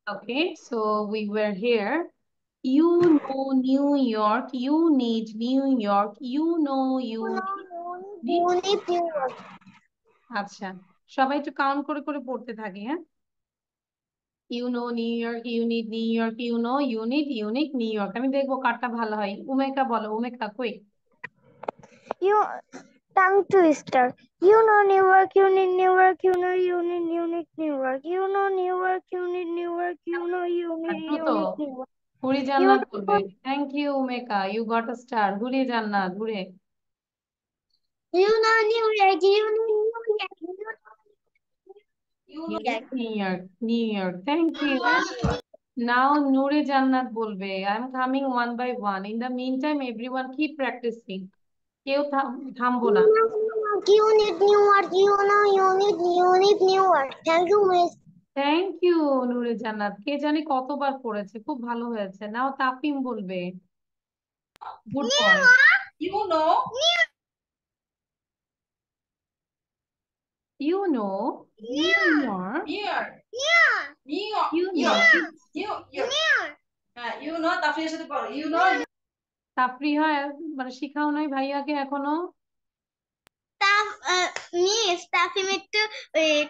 Okay, so we were here. You know New York, you need New York, you know you need New York. আচ্ছা, সবাই একটু count করে করে পড়তে থাকি, হ্যাঁ? You know New York, you need New York, you know you need unique New York. আমি দেখবো কারটা ভালো হয়। উমেকা বলো, উমেকা কই? You tongue twister. You know New York, you need New York, you know you need unique New York. You know New York, you need New York, you know you need দ্রুত unique New York. হুরি You Jannat বলবে। know thank you Umika, you got a star. Huri Jannat, Hure. New York, you know New York, you know Unique New York, New York. Thank you. Now Noor Jannat বলবে। I'm coming one by one. In the meantime, everyone keep practicing. কেউ থামবো না। You need New York, you know you need New York. Thank you, Miss. Thank you Nure Jannat. কে জানি কতবার পড়েছে, খুব ভালো হয়েছে। নাও তাফিম বলবে। Good boy. You know, You know New York, near, near, you near, know near. হ্যাঁ, you know তাফসীরের সাথে পড়ো। You know, তাফরিহা মানে শিখাও নাই ভাইয়াকে এখনো? মিস তাফিম একটু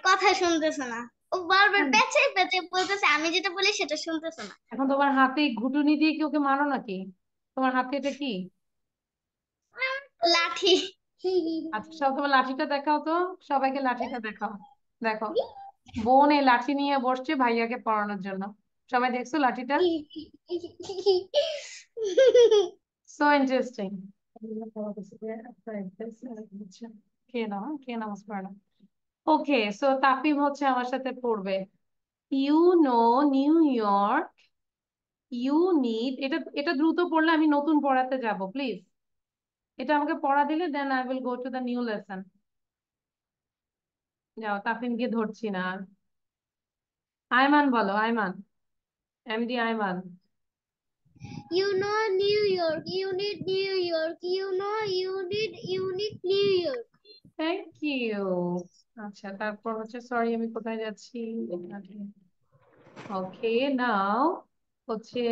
কথা শুনতেছে না, ও বারবার পেঁচে পেঁচে বলতেছে, আমি যেটা বলি সেটা শুনতেছে না। এখন তোমার হাতে ঘুটুনি দিয়ে কি ওকে মারো নাকি? তোমার হাতে এটা কি? লাঠি। আচ্ছা, সব তোমার লাঠিটা দেখাও তো। সবাইকে লাঠিটা দেখাও। দেখো, বোন এই লাঠি নিয়ে বসছে ভাইয়াকে পড়ানোর জন্য। সবাই দেখছো লাঠিটা? So interesting. কে না, কে নামাজ পড়ে না? ওকে, সো তাফিম হচ্ছে আমার সাথে পড়বে। You know New York, you need. এটা এটা দ্রুত পড়লে আমি নতুন পড়াতে যাব, প্লিজ। এটা আমাকে পড়া দিলে then I will go to the new lesson. যাও, তাফিমকে ধরছি না আর। আয়মান বলো, Ayman, Md Ayman. You know New York, you need New York, you know you need unique New York. Thank you. আচ্ছা, তারপর হচ্ছে, সরি আমি কোথায় যাচ্ছি? ওকে, নাও হচ্ছে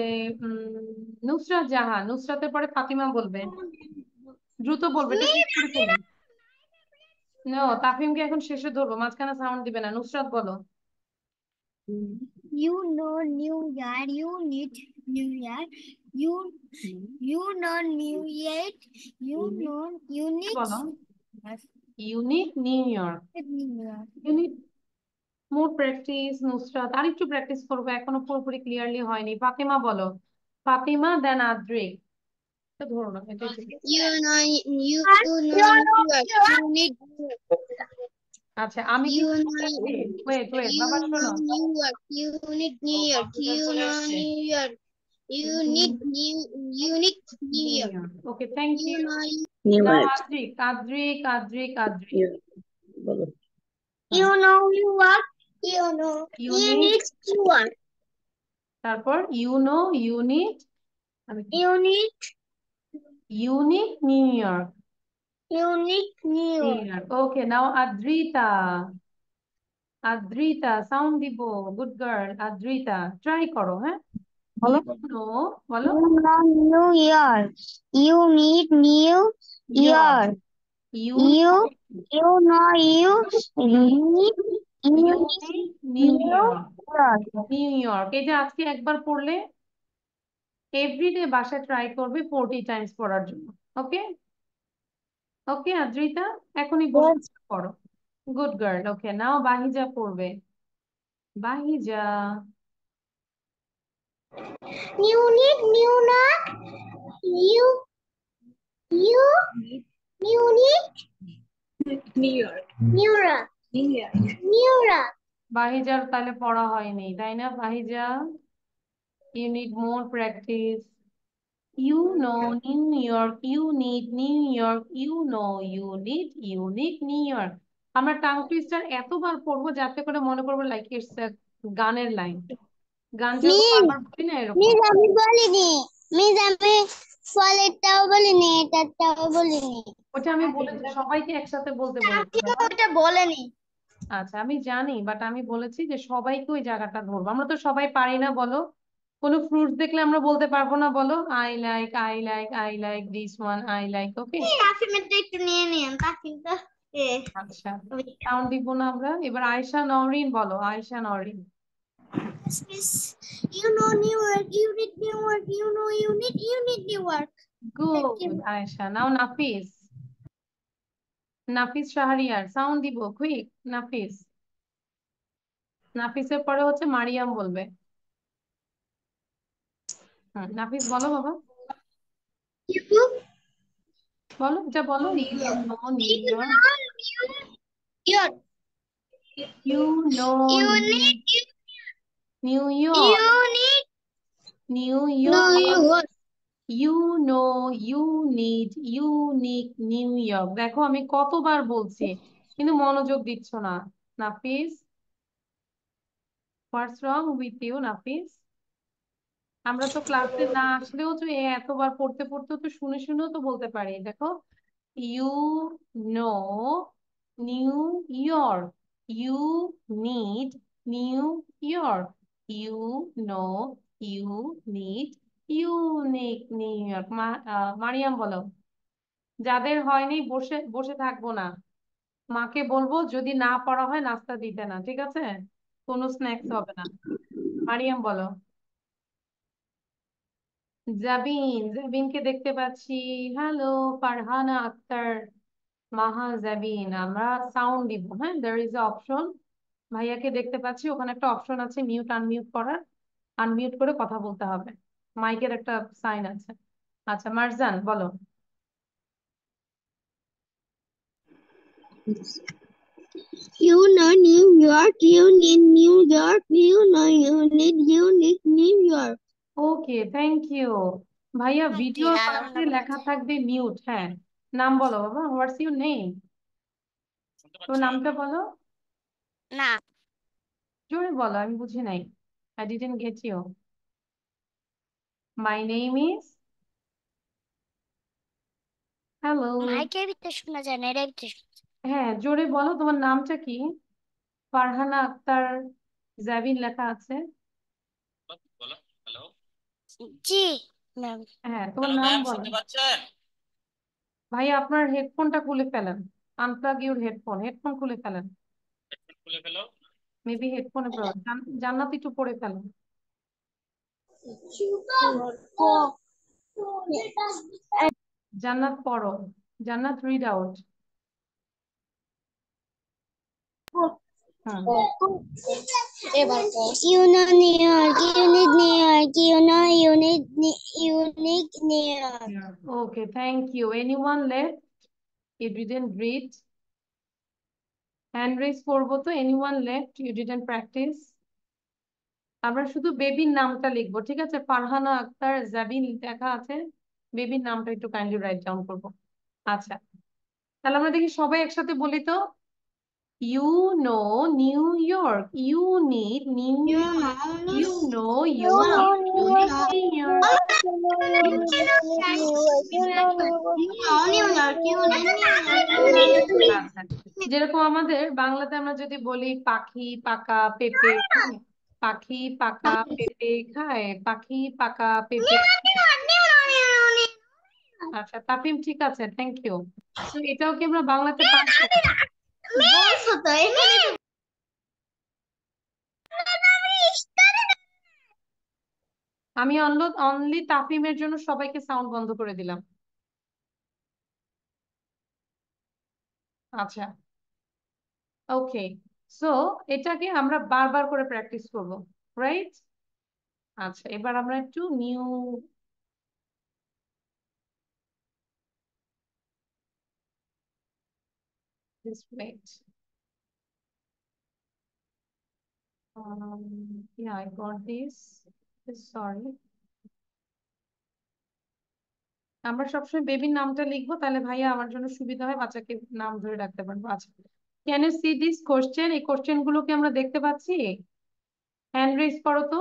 নুসরাত জাহান। নুসরাতের পরে ফাতিমা বলবে। দ্রুত বলবে, এটা শেষ করে ফেলবে। নো, তাফিমকে এখন শেষে ধরবো, মাঝখানে সাউন্ড দিবে না। নুসরাত বলো। You know New York, you need New York, you know New York, you know unique বলো, unique New York. New York. Unique more practice. Nusrat আর একটু প্র্যাকটিস করবো, এখনো পুরোপুরি ক্লিয়ারলি হয়নি। ফাতিমা বলো। ফাতিমা দেন আদ্রিক। এটা ধরো না, এটাই ঠিক আছে। You know New York, you need আচ্ছা, আমি কি you know ওয়েট ওয়েট বাবা, শোনো। New York, you need New York, you know New York, you need unique New York. Okay, thank You you. know New now York. Adrik, Adrik, Adrik, Adrik. Yeah, বলো। you know New York, you know unique, unique New York, তারপর you know, unit, unique unique New York. unique New York. Okay, now Adrita. Adrita sound দিব। Good girl Adrita, try করো, হ্যাঁ? বলো। YONO বলো। You know New York, you need New York, you you know you need unique New New York. York. New York, এই যে আজকে একবার পড়লে এভরিডে বাসায় ট্রাই করবে 40 টাইমস পড়ার জন্য। ওকে, ওকে আদ্রিতা, এখনই বসে Yes. করো। Good girl. ওকে, নাও বাহিজা পড়বে। বাহিজা। Unique New York, unique New York. New York, New York. New York. বাহিজার তাহলে পড়া হয়নি, তাই না Bahija? You need more practice. You know New York, you need New York, you know you need unique New York. আমরা tongue twister এতবার পড়বো যাতে করে মনে করবো লাইক ইটস গানের লাইন। গান যেরকম মিস বারবার পড়ি না, এরকম। মিস আমি বলিনি, মিস আমি ফলেরটাও বলিনি, এটারটাও বলিনি। ওটা আমি বলেছি, সবাইকে একসাথে বলতে বলেছি আপনি বাবা। ওটা বলেনি। আচ্ছা আমি জানি, বাট আমি বলেছি যে সবাইকে ওই জায়গাটা ধরবো। আমরা তো সবাই পারি না বলো। কোনো ফ্রুটস দেখলে আমরা বলতে পারবো না বলো, I like this one, I like. Okay, তাফিমেরটা একটু নিয়ে নিন, তাফিম তো আচ্ছা সাউন্ড দিব না আমরা। এবার আয়শা নওরিন বলো, Ayesha Nowrin. Miss, you know new work, you need new work, you need new work. Good Ayesha. Now Nafis, Nafis Shahriar sound দিব কুইক। নাফিস, নাফিসের পরে হচ্ছে মারিয়াম বলবে। নাফিস বলো বাবা, You, বলো যা বলো। You know New York, you, you know you new need, New York, you need new new York, work. You know you need unique New York. দেখো আমি কতবার বলছি কিন্তু মনোযোগ দিচ্ছ না। Nafis, what's wrong with you Nafis? আমরা তো ক্লাসে না আসলেও তো এতবার পড়তে পড়তে তো শুনে শুনেও তো বলতে পারি। দেখো, you know New York, you need New York, you know you need unique New York. Mariam বলো। যাদের হয়নি বসে বসে থাকবো না, মাকে বলবো যদি না পড়া হয় নাস্তা দিতে না, ঠিক আছে? কোনো স্ন্যাক্স হবে না। মারিয়াম বলো। জাবিন, জাবিনকে দেখতে পাচ্ছি। হ্যালো ফারহানা আক্তার, মাহা জাবিন। আমরা সাউন্ড দিব, হ্যাঁ, দেয়ার ইজ এ অপশন। ভাইয়াকে দেখতে পাচ্ছি, ওখানে একটা অপশন আছে মিউট আনমিউট করার। আনমিউট করে কথা বলতে হবে, মাইকের একটা সাইন আছে। আচ্ছা মারজান বলো। You know New York, you need New York, you know you need unique New York. Okay, thank you. ভাইয়া ভিডিওর Tira, পাশে una লেখা cosa. থাকবে মিউট, হ্যাঁ। নাম বলো বাবা, হোয়াটস ইউর নেম? তোমার নামটা বলো, না, জোরে বলো, আমি বুঝি নাই। I didn't get you. My name is, hello. মাইকের ভিতরে শোনা যায় না, এর ভিতরে হ্যাঁ জোরে বলো, তোমার নামটা কি? ফারহানা আক্তার জাবিন লেখা আছে। জি ম্যাম। হ্যাঁ তোমার নাম বলো। ভাই আপনার হেডফোনটা খুলে ফেলেন, আনপ্লাগ ইউর হেডফোন, হেডফোন খুলে ফেলেন। মেবি হেডফোনে প্রবলেম। জান্নাত একটু পড়ে ফেলেন। জান্নাত পড়ো, জান্নাত read out. Hmm, You know New York, you need New York, you know you need unique New York. okay, thank you. Anyone left? You didn't read? Hand raise করবো তো, anyone left? You didn't practice? আমরা শুধু বেবির নামটা লিখবো, ঠিক আছে? ফারহানা আক্তার জাবিন লেখা আছে, বেবির নামটা একটু কাইন্ডলি রাইট ডাউন করবো। আচ্ছা, তাহলে আমরা দেখি সবাই একসাথে বলি তো। You know New York, you need New York, you know you need unique New York. আচ্ছা, যেরকম আমাদের বাংলাতে আমরা যদি বলি পাখি পাকা পেঁপে খায়, পাখি পাকা পেঁপে খায়, পাখি পাকা পেঁপে। আচ্ছা তাফিম, ঠিক আছে, থ্যাংক ইউ। তো এটাও কি আমরা বাংলাতে পারবো? আমি অনলি তাফিমের জন্য সবাইকে সাউন্ড বন্ধ করে দিলাম। আচ্ছা ওকে, সো এটাকে আমরা বারবার করে প্র্যাকটিস করব, রাইট? আচ্ছা এবার আমরা একটু new, just wait. Yeah, I got this. Sorry. আমরা সবসময় বেবির নামটা লিখবো, তাহলে ভাইয়া আমার জন্য সুবিধা হয়, বাচ্চাকে নাম ধরে রাখতে পারবো। আচ্ছা, can you see this question? এই কোশ্চেন গুলোকে আমরা দেখতে পাচ্ছি? হ্যান্ড রেজ করো তো।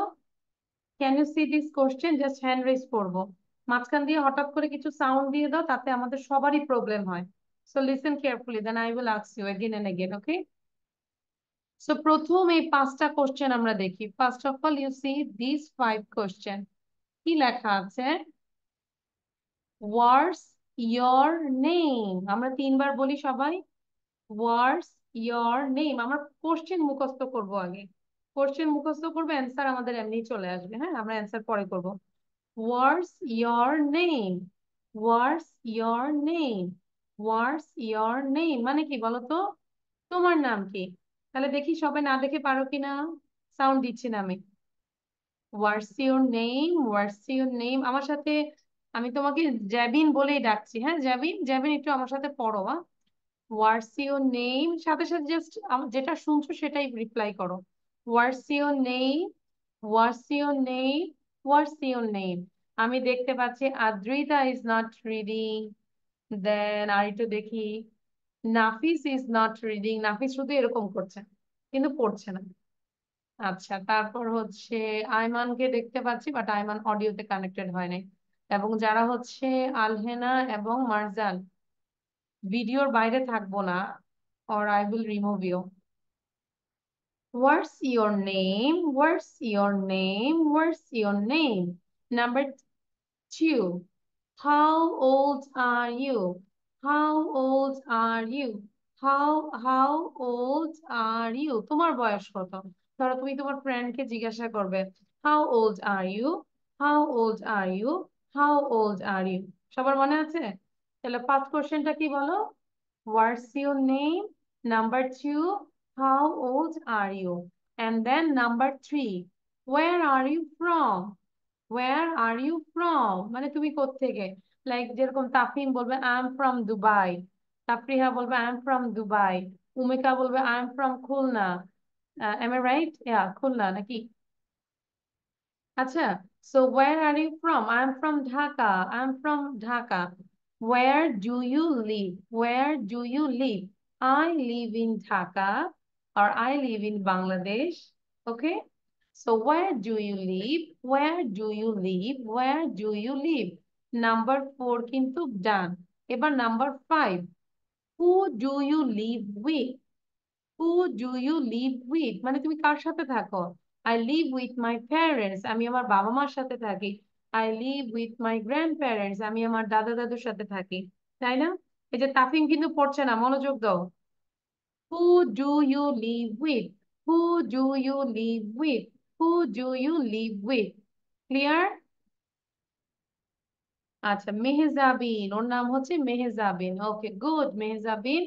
Can you see this question? Just hand raise করবো। মাঝখান দিয়ে হঠাৎ করে কিছু সাউন্ড দিয়ে দাও, তাতে আমাদের সবারই প্রবলেম হয়। So listen carefully, then I will ask you again and again, okay? So প্রথম এই 5টা কোশ্চেন আমরা দেখি। First of all you see this 5 question. কি লেখা আছে? What's your name. আমরা 3বার বলি সবাই, হোয়াটস ইয়োর নেম। আমরা কোশ্চেন মুখস্থ করব আগে। কোশ্চেন মুখস্থ করবো, অ্যান্সার আমাদের এমনি চলে আসবে। হ্যাঁ, আমরা অ্যান্সার পরে করব। হোয়াটস your name, what's your name, what's your name মানে কি বলো তো? তোমার নাম কি? তাহলে দেখি সবাই না দেখে পারো কিনা। সাউন্ড দিচ্ছি না আমি। হোয়াটস your name, what's your name. আমার সাথে, আমি তোমাকে জ্যাবিন বলেই ডাকছি। হ্যাঁ, জ্যাবিন, জ্যাবিন একটু আমার সাথে পড়ো। হোয়াটস ইউর নেম, সাথে সাথে জাস্ট যেটা শুনছো সেটাই রিপ্লাই করো। হোয়াটস your name, what's your name, what's your name. আমি দেখতে পাচ্ছি আদ্রিতা ইজ নট রিডিং। দেন আর একটু দেখি, নাফিস ইজ নট রিডিং। নাফিস শুধু এরকম করছে কিন্তু পড়ছে না। আচ্ছা, তারপর হচ্ছে আয়মানকে দেখতে পাচ্ছি, বাট আয়মান অডিওতে কানেক্টেড হয় নাই। এবং যারা হচ্ছে আলহেনা এবং মার্জান, ভিডিওর বাইরে থাকবো না, or I will remove you. What's your name? What's your name? What's your name? Number 2. How old are you? How old are you? How old are you? তোমার বয়স কত? ধরো তুমি তোমার ফ্রেন্ডকে জিজ্ঞাসা করবে, How old are you? How old are you? How old are you? সবার মনে আছে? তাহলে ফার্স্ট কোশ্চেনটা কি বলো? What's your name? Number 2, how old are you? And then number 3, where are you from? Where are you from? মানে তুমি কোত্থেকে? লাইক যেরকম তাফিম বলবে I am from Dubai, Tafriha বলবে I am from Dubai, Umika বলবে I am from Khulna. Am I right? Yeah, Khulna নাকি? আচ্ছা, so where are you from? I am from Dhaka. I am from Dhaka. Where do you live? Where do you live? I live in Dhaka, or I live in Bangladesh. Okay? So where do you live? Where do you live? Where do you live? Number 4 কিন্তু done. এবার number 5. Who do you live with? Who do you live with? মানে তুমি কার সাথে থাকো? I live with my parents. আমি আমার বাবা মার সাথে থাকি। I live with my grandparents. আমি আমার দাদা দাদুর সাথে থাকি। তাই না? এই যে তাফিম কিন্তু পড়ছে না, মনোযোগ দাও। Who do you live with? Who do you live with? Who do you live with? Clear? আচ্ছা, মেহজাবিন, ওর নাম হচ্ছে Mehjabin. Okay, good Mehjabin.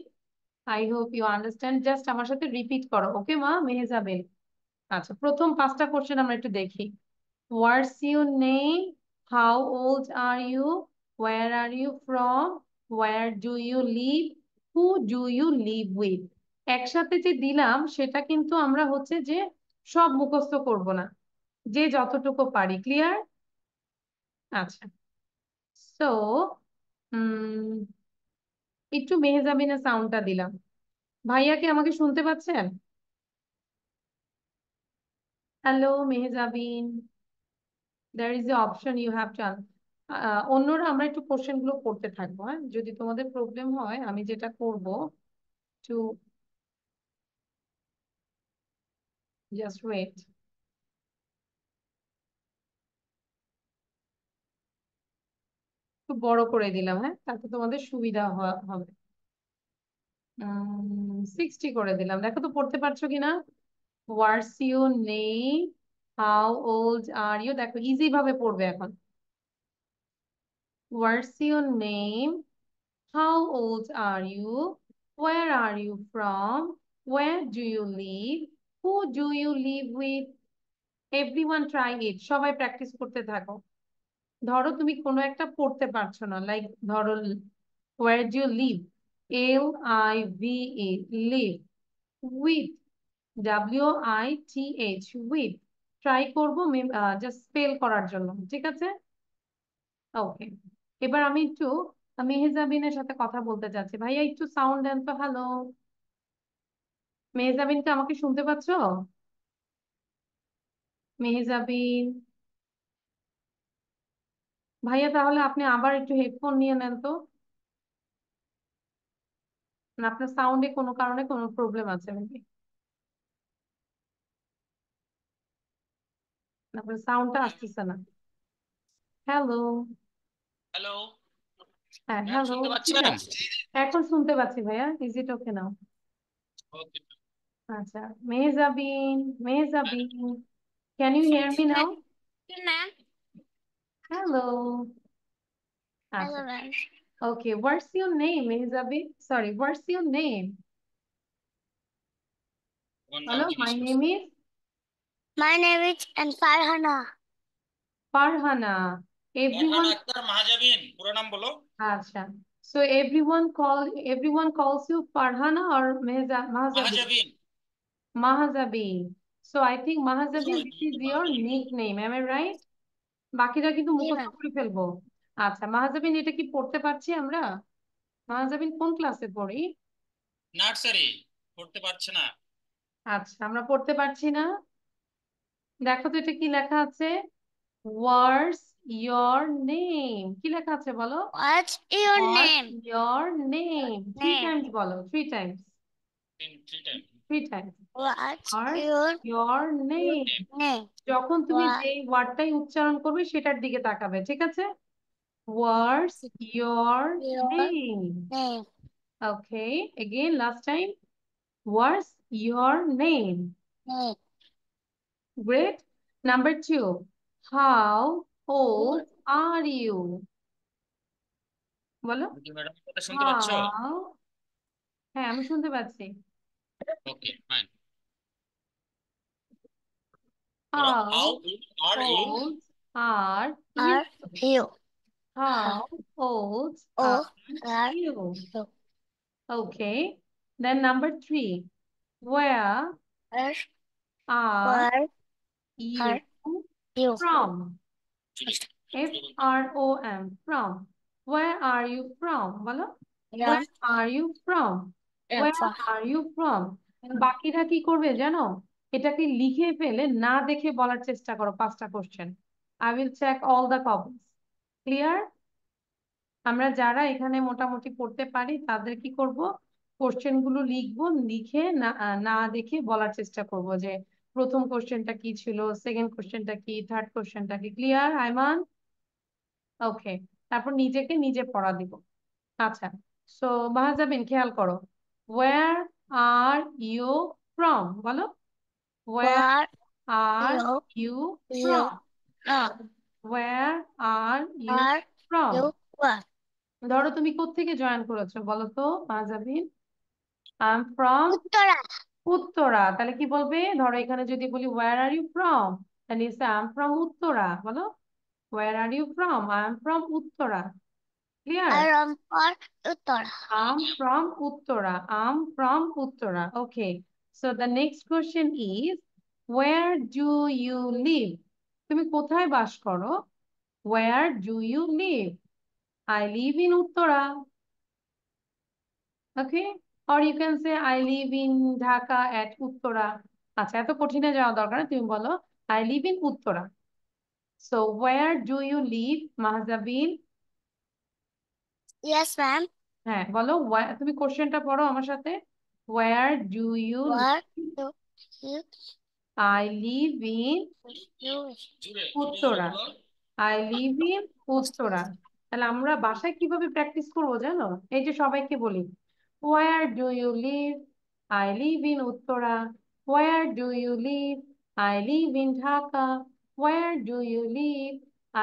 I hope you understand. Just আমার সাথে রিপিট করো, ওকে মা? মেহজাবিন। আচ্ছা, প্রথম 5টা কোশ্চেন আমরা একটু দেখি। What's your name? How old are you? Where are you from? Where do you live? Who do you live with? একসাথে যে দিলাম সেটা কিন্তু আমরা হচ্ছে যে সব মুখস্থ করব না, যে যতটুকু পারি। ক্লিয়ার? আচ্ছা, সো একটু মেহজাবিনের সাউন্ডটা দিলাম। ভাইয়া কি আমাকে শুনতে পাচ্ছেন? Hello Mehjabin, there is the option you have to অন্যরা আমরা একটু কোশ্চেন গুলো করতে থাকবো। হ্যাঁ, যদি তোমাদের প্রবলেম হয় আমি যেটা করব, টু জাস্ট ওয়েট। একটু বড় করে দিলাম, হ্যাঁ, তাতে তোমাদের সুবিধা হবে। 60 করে দিলাম, দেখো তো পড়তে পারছো কিনা। What's your name? How old are you? দেখো ইজি ভাবে পড়বে এখন। What's your name? How old are you? Where are you from? Where do you live? Who do you live with? Everyone try it. সবাই practice করতে থাকো। ধরো তুমি কোনো একটা পড়তে পারছো না, লাইক ধরো where do you live? Live, live with, WITH, with। Try করবো জাস্ট স্পেল করার জন্য, ঠিক আছে? ওকে, এবার আমি একটু মেহজাবিনের সাথে কথা বলতে চাচ্ছি। ভাইয়া একটু সাউন্ড দেন তো। হ্যালো মেহজাবিনকে আমাকে শুনতে পাচ্ছো? মেহজাবিন ভাইয়া, তাহলে আপনি আবার একটু হেডফোন নিয়ে নেন তো। না, আপনার সাউন্ডে কোনো কারণে কোনো প্রবলেম আছে নাকি? তারপরে সাউন্ডটা আসতেছে না। হ্যালো। হ্যালো হ্যাঁ, ম্যাম, হ্যালো। শুনতে ঠিক পাচ্ছেন? আছে, এখন শুনতে পাচ্ছি ভাইয়া। Is it okay now? Okay আচ্ছা, Mehjabin, Mehjabin, can you hear me now? Ma'am. Hello. আচ্ছা, hello ma'am. okay, what's your name, Mehzabin? Sorry, what's your name? আমার নাম Hello, জিজ্ঞেস my করছি। name is My name is Farhana. Farhana. Farhan Everyone, Akter মাহাজাবিন, পুরো নাম বলো। acha. So everyone calls you Farhana or Mahzabin? মাহাজাবিন। Mahzabin. So I think Mahzabin, Yes, this তুমি is একটু your মাহাজাবিন বলো। nickname. Am I right? বাকিরা কিন্তু মুখস্থ ma'am. করে ফেলবো। আচ্ছা, মাহজাবিন, এটা কি পড়তে পারছি আমরা? মাহজাবিন কোন ক্লাসে পড়ি? নার্সারি। পড়তে পারছে না। আচ্ছা, আমরা পড়তে পারছি না। দেখো তো এটা কি লেখা আছে? হোয়াটস ইয়োর নেম, কি লেখা আছে বলো? What's your what's name? Your name, three Name. Times বলো, three times, three time. Three times. What's what's your your name. name? যখন তুমি What যে ওয়ার্ডটাই উচ্চারণ করবে সেটার দিকে তাকাবে, ঠিক আছে? What's your your name. name? Okay, again last time, what's your name. Name. Great. Number 2, how old Who are you? বলো। তুমি কি ম্যাডাম কথা শুনতে পাচ্ছ? হাউ, হ্যাঁ আমি শুনতে পাচ্ছি। Okay fine. বলো, how how are you? old are you? are you? How old are O are you? you? Okay. Then number 3, where Where are where you are you? from? From From, from. Where are you from? বলো। Where are you from? Where From. are you from? বাকিরা কি করবে জানো? এটাকে লিখে ফেলে না দেখে বলার চেষ্টা করো 5টা question. I will check all the copies. Clear? আমরা যারা এখানে মোটামুটি পড়তে পারি তাদের কি করব, কোশ্চেন গুলো লিখবো, লিখে না না দেখে বলার চেষ্টা করব যে প্রথম কোশ্চেনটা কি ছিল, সেকেন্ড কোশ্চেনটা কি, থার্ড কোশ্চেনটা কি। ক্লিয়ার আইমান? ওকে, তারপর নিজেকে নিজে পড়া দিব। আচ্ছা, সো মাহাজাবিন খেয়াল করো, ওয়্যার আর ইউ ফ্রম? বলো, where Where are you you you from? from? Where are you Are from? you what? ধরো তুমি কোত্থেকে জয়েন করেছো বলো তো Mahajabin? I am from Uttara. Uttara. তাহলে কি বলবে? ধরো এখানে যদি বলি ওয়্যার আর ইউ ফ্রম, তাহলে আই এম ফ্রম উত্তরা। বলো, where are you from? I am from Uttara. Clear? I am for Uttara. I'm from Uttara. I'm from Uttara. Okay. So the next question is, where do you live? তুমি কোথায় বাস করো? Where do you live? I live in Uttara. Okay. Or you can say I live in Dhaka at Uttara. আচ্ছা, এত কঠিনে যাওয়া দরকার না, তুমি বলো I live in Uttara. So where do you live, Mahzabin? Yes, ma'am. হ্যাঁ বলো, তুমি কোশ্চেনটা পড়ো আমার সাথে। Where do you Where live? do you I live in you জুড়ে জুড়ে জুড়ে উত্তরা। বলো। I live in Uttara. তাহলে আমরা বাসায় কিভাবে প্র্যাকটিস করবো জানো? এই যে সবাইকে বলি, where do you live? I live in Uttara. Where do you live? I live in Dhaka. Where do you live?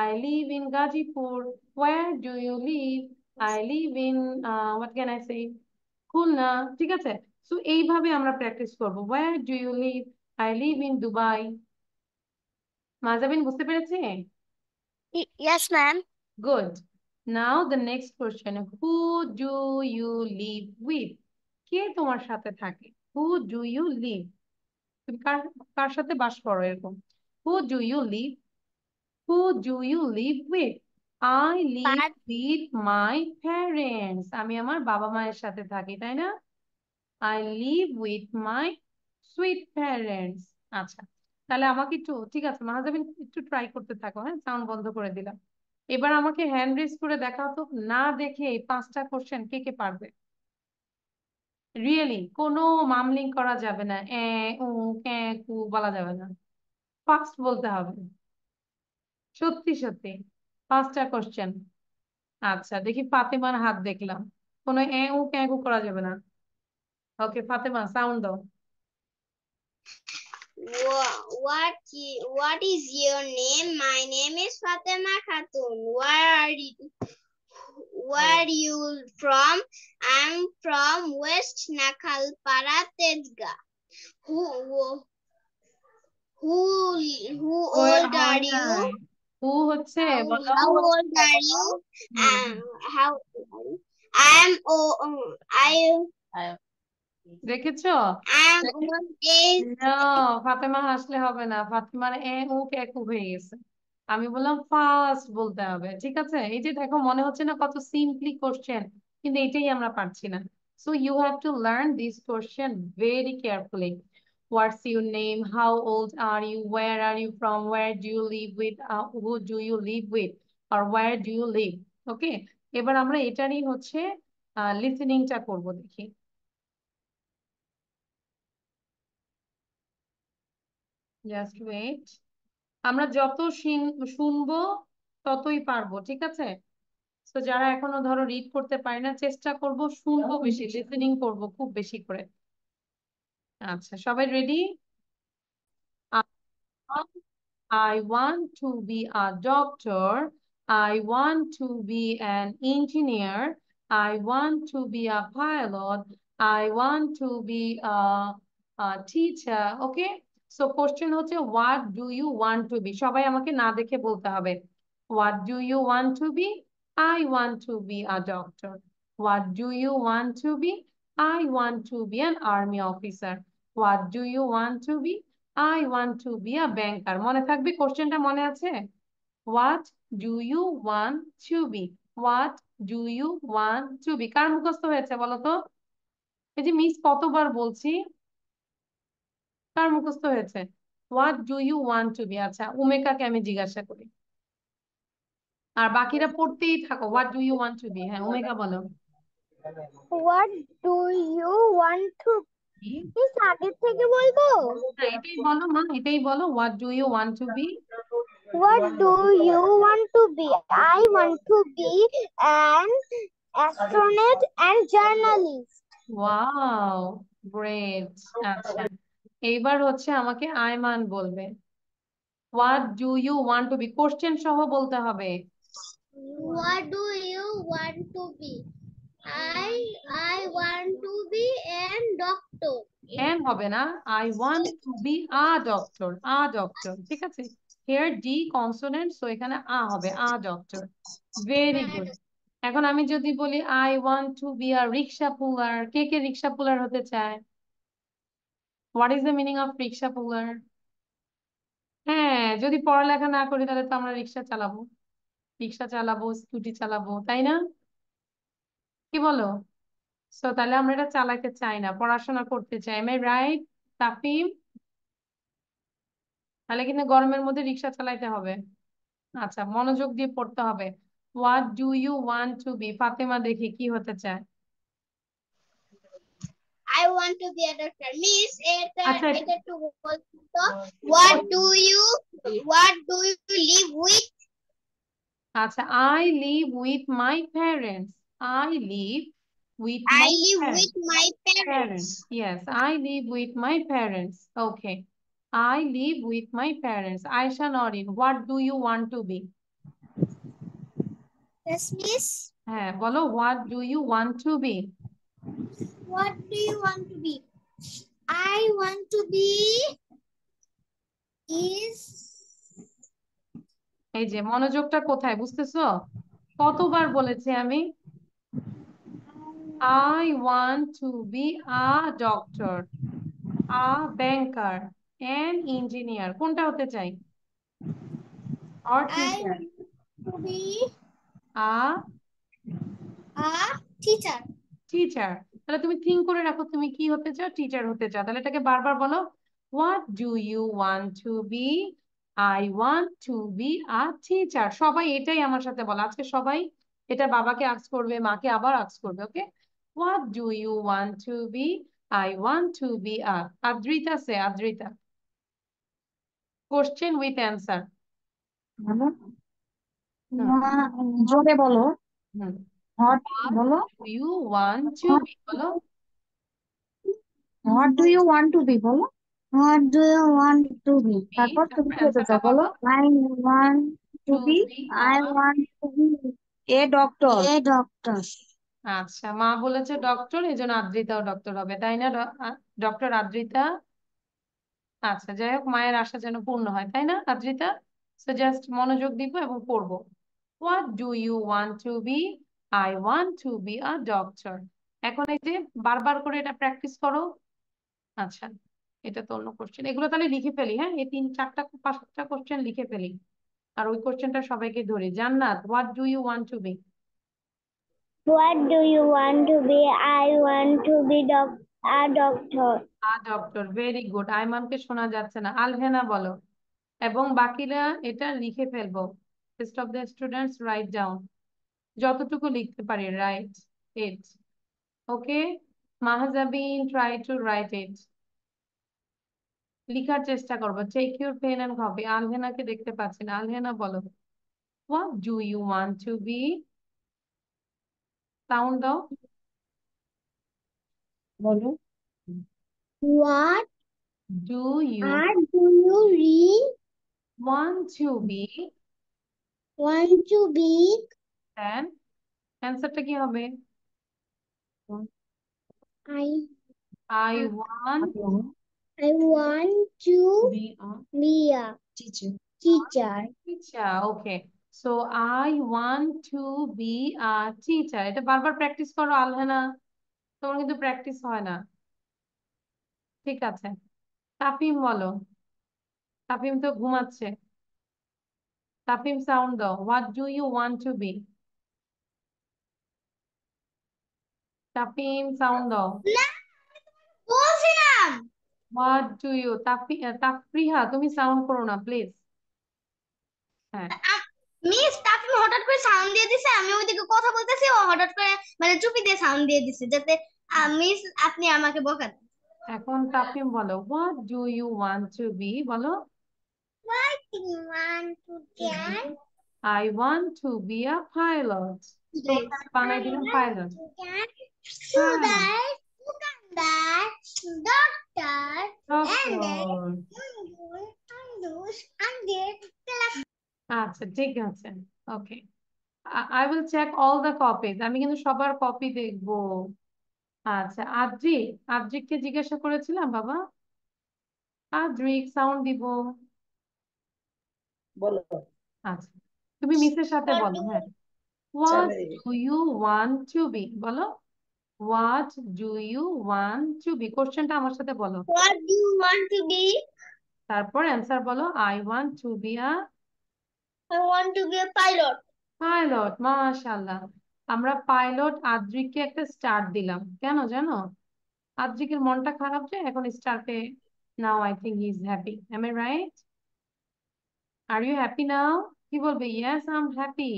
I live in Gazipur. Where do you live? I live in what can I say? Khulna. ঠিক আছে, so এইভাবে আমরা practice করবো। Where do you live? I live in Dubai. মাজাবিন বুঝতে পেরেছে? Yes, ma'am. Good. Now the next question. Who do you live with? কে তোমার সাথে থাকে? Who do you live? তুমি কার কার সাথে বাস করো এরকম? Who do you live? Who do you live with? I live But with my parents. আমি আমার বাবা মায়ের সাথে থাকি, তাই না? I live with my sweet parents. আচ্ছা, তাহলে আমাকে একটু, ঠিক আছে মাহাজাবিন, একটু ট্রাই করতে থাকো। হ্যাঁ, সাউন্ড বন্ধ করে দিলাম। এবার আমাকে হ্যান্ড রেজ করে দেখাও তো, না দেখে এই 5টা কোশ্চেন কে কে পারবে? রিয়েলি কোনো মামলিং করা যাবে না, উ ক্যাঁ কু বলা যাবে না। ফার্স্ট বলতে হবে, সত্যি সত্যি। 5টা কোশ্চেন। আচ্ছা, দেখি ফাতেমার হাত দেখলাম, কোনো উ ক্যাঁকু করা যাবে না। ওকে ফাতেমা, সাউন্ড দাও। What is your name? My name is Fatima Khatun. Where you from? I'm from West Nakhalpara, Tezga. Who who old are you? হু হচ্ছে, বলো। How old are you? How I am দেখেছো? I am age. না, ফাতেমা হাসলে হবে না, ফাতেমার উ ক্যাকু হয়ে গেছে। আমি বললাম ফার্স্ট বলতে হবে, ঠিক আছে? এই যে দেখো, মনে হচ্ছে না কত সিম্পলি কোশ্চেন, কিন্তু এটাই আমরা পারছি না। So you have to learn this question very carefully. What's your name, how old are you, where are you from, where do you live with, who do you live with, আর where do you live. Okay, এবার আমরা এটারই হচ্ছে লিসেনিংটা করবো, দেখি। Just wait. আমরা যত শুনবো ততই পারবো, ঠিক আছে? তো যারা এখনো ধরো রিড করতে পারে না, চেষ্টা করব শুনবো বেশি, লিসেনিং করব খুব বেশি করে। আচ্ছা, সবাই ready? I want to be a doctor. I want to be an engineer. I want to be a pilot. I want to be a teacher. Okay? So question হচ্ছে what do you want to be? সবাই আমাকে না দেখে বলতে হবে। What do you want to be? I want to be a doctor. What do you want to be? I want to be an army officer. What do you want to be? I want to be a banker. মনে থাকবে? কোশ্চেনটা মনে আছে? What do you want to be? What do you want to be? কার মুখস্থ হয়েছে বলো তো? এই যে মিস কতবার বলছি, কার মুখস্থ হয়েছে? What do you want to be? আচ্ছা, উমেকাকে আমি জিজ্ঞাসা করি, আর বাকিরা পড়তেই থাকো। What do you want to be? হ্যাঁ, উমেকা বলো। What do you want to কি? আগের থেকে বলবো? হ্যাঁ, এটাই বলো মা, এটাই বলো। What do you want to be? What do you want to be? I want to be an astronaut and journalist. Wow, great. আচ্ছা, এইবার হচ্ছে আমাকে আয়মান বলবে। What do you want to be, question সহ বলতে হবে। What do you want to be? I want to be an doctor. N হবে না, I want to be a doctor, a doctor, ঠিক আছে? হিয়ার ডি কনসোনেন্ট, সো এখানে আ হবে, আ doctor. Very good. এখন আমি যদি বলি I want to be a rickshaw puller, কে কে রিক্সা পুলার হতে চায়? What is the meaning of rickshaw puller? হ্যাঁ, যদি পড়ালেখা না করি তাহলে তো আমরা রিক্সা চালাবো, রিক্সা চালাবো, স্কুটি চালাবো, তাই না? কি বলো? সো তাহলে আমরা এটা চালাতে চাই না, পড়াশোনা করতে চাই। Am I right, Tafim? তাহলে কিন্তু গরমের মধ্যে রিক্সা চালাইতে হবে। আচ্ছা, মনোযোগ দিয়ে পড়তে হবে। What do you want to be? Fatema দেখি কি হতে চায়। I want to be a doctor. Miss, আচ্ছা, এটা একটু বলতো। What do you live with? আচ্ছা, I live with my parents. I live with I my live parents. with my parents. Parents. Yes, I live with my parents. Okay. I live with my parents. Aisha Norin, what do you want to be? Yes, miss. হ্যাঁ, বলো, what do you want to be? What do you want to be? I want to be is এই যে মনোযোগটা কোথায় বুঝতেছো? কতবার বলেছি আমি? I want to be a doctor, a banker, an engineer. কোনটা হতে চাই? Or I teacher? want to be A a teacher. Teacher. তাহলে তুমি থিঙ্ক করে রাখো তুমি কি হতে চাও, টিচার হতে চাও, তাহলে এটাকে বারবার বলো। What do you want to be? I want to be a teacher. সবাই এটাই আমার সাথে বলো আজকে, সবাই এটা বাবাকে আস্ক করবে, মাকে আবার আস্ক করবে। Okay, what do you want to be? I want to be a. Adrita say, Adrita. Question with answer. বলো হুম জোরে বলো। হুম হোয়াট বলো। Do you want to be বলো। What do you want to be বলো। What do you want to be? তারপর তুমি তারপর কি হতে অ্যান্সারটা চাও বলো। বলো। I want to to be be I want to be a doctor. a doctor. আচ্ছা, মা বলেছে ডক্টর, এই জন্য আদ্রিতাও ডক্টর হবে, তাই না? ডক্টর আদ্রিতা। আচ্ছা, যাই হোক, মায়ের আশা যেন পূর্ণ হয়, তাই না আদ্রিতা? সো জাস্ট মনোযোগ দিব এবং পড়বো। What do you want to be? I want to be a doctor. এখন এই যে বারবার করে এটা প্র্যাকটিস করো। আচ্ছা, এটা তো অন্য কোশ্চেন, এগুলো তাহলে লিখে ফেলি। হ্যাঁ, এই 3-4-5টা কোশ্চেন লিখে ফেলি, আর ওই কোশ্চেনটা সবাইকে ধরি। Jannat, what do you want to be? What do you want to be? I want to be a doctor. A doctor, very good. আইমানকে শোনা যাচ্ছে না, আলহেনা বলো। এবং বাকিরা এটা লিখে ফেলবো। Rest of the students write down, যতটুকু লিখতে পারি write it. Okay, Mahjabin try to write it. লিখার চেষ্টা করবো। Take your pen and copy. আলহেনাকে দেখতে পাচ্ছি না, আলহেনা বলো। What do you want to be? Sound দাও। বলো। What do you do you really want to be? want to be? Then অ্যান্সারটা কি হবে? I I want want to be a teacher. teacher. Teacher. Okay, so I want to be a teacher. এটা বারবার practice করো আলহেনা, তোমার কিন্তু practice হয় না। ঠিক আছে, তাফিম বলো। তাফিম তো ঘুমাচ্ছে। তাফিম সাউন্ড দাও। What do you want to be? Tafim sound দাও। বলছিলাম হোয়াট ডু ইউ তাফরিহা, তুমি সাউন্ড করো না প্লিজ। হ্যাঁ, মিস তাফিম হঠাৎ করে সাউন্ড দিয়ে দিছে, আমি ওইদিকে কথা বলতেছি, ও হঠাৎ করে মানে চুপি দিয়ে সাউন্ড দিয়ে দিছে যাতে মিস আপনি আমাকে বকা দেন। এখন তাফিম বলো। What do you want to be বলো। What do you want to get? I want to be a pilot. বানাই I দিলাম want পাইলট। to get হ্যাঁ, Sudar, doctor, and then doctor. and then আচ্ছা, ঠিক আছে। Okay, I will check all the copies. আমি কিন্তু সবার copy দেখবো। আচ্ছা, আদ্রিককে জিজ্ঞাসা করেছিলাম বাবা। আদ্রিক সাউন্ড দিব। বলো। আচ্ছা, তুমি মিসের সাথে বলো। হ্যাঁ, what do you want to be বলো। What do you want to be, কোশ্চেনটা আমার সাথে বলো। what do you want to be? তারপর অ্যান্সার বলো। I want to be a I want to be a pilot. Pilot. মাশাআল্লাহ, আমরা pilot আদ্রিককে একটা স্টার দিলাম। কেন জানো? আদ্রিকের মনটা খারাপ যে, এখন স্টার পেয়ে now I think he is happy. Am I right? Are you happy now? কি বলবে? Yes I am happy.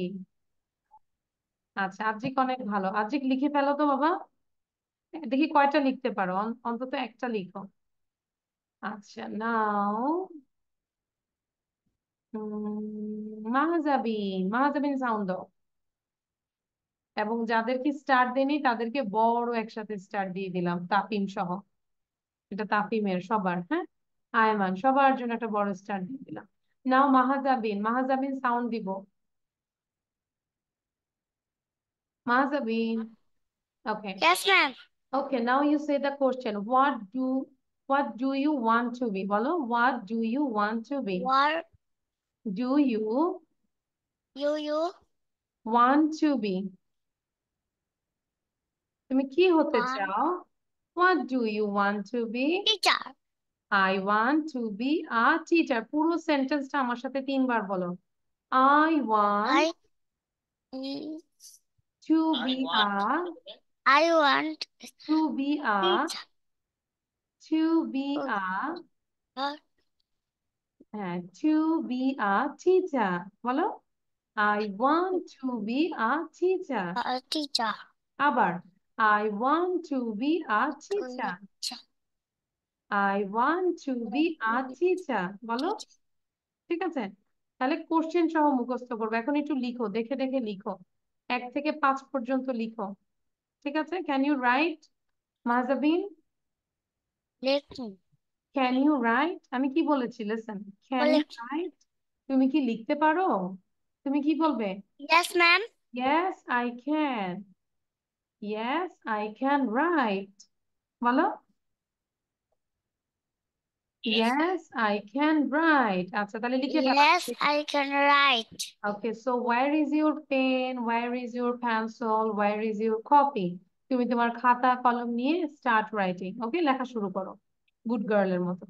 আচ্ছা, আদ্রিক অনেক ভালো। আদ্রিক লিখে ফেলো তো বাবা। দেখি কয়টা লিখতে পারো, অন্তত একটা লিখো। আচ্ছা, নাও মাহাজাবিন সাউন্ড দাও। এবং যাদেরকে স্টার দেনি তাদেরকে বড় একসাথে স্টার দিয়ে দিলাম, তাপিম সহ। এটা তাপিমের সবার, হ্যাঁ। আয়মান সবার জন্য একটা বড় স্টার দিয়ে দিলাম। নাও মাহাজাবিন সাউন্ড দিব। মাহাজাবিন, ওকে। Yes, ma'am. Okay, now you say the question. What do you want to be? বলো, what do you want to be? What Do you you want to be? তুমি কি হতে want চাও? What do you want to be? teacher? I want to be a teacher. পুরো সেন্টেন্সটা আমার সাথে 3 বার বলো। I want I mm, to be a I want to be a teacher. to be a হ্যাঁ, to be a teacher বলো। I want to be a teacher. A teacher. আবার, I want to be a teacher. I want to be a teacher বলো। ঠিক আছে? তাহলে question সহ মুখস্থ করবো। এখন একটু লিখো, দেখে দেখে লিখো, 1 থেকে 5 পর্যন্ত লিখো। ঠিক আছে? Can you write Mahjabin? লিখুন। Can you write? আমি কি বলেছি, লিসেন, ক্যান ইউ রাইট? তুমি কি লিখতে পারো? তুমি কি বলবে? Yes, ma'am. Yes, I can. Yes, I can write. বলো। Yes, I can write. আচ্ছা, তাহলে লিখে ফেলো। Yes, I can write. Okay, so where is your pen? Where is your pencil? Where is your copy? তুমি তোমার খাতা কলম নিয়ে start writing. ওকে, লেখা শুরু করো গুড গার্লের মতো।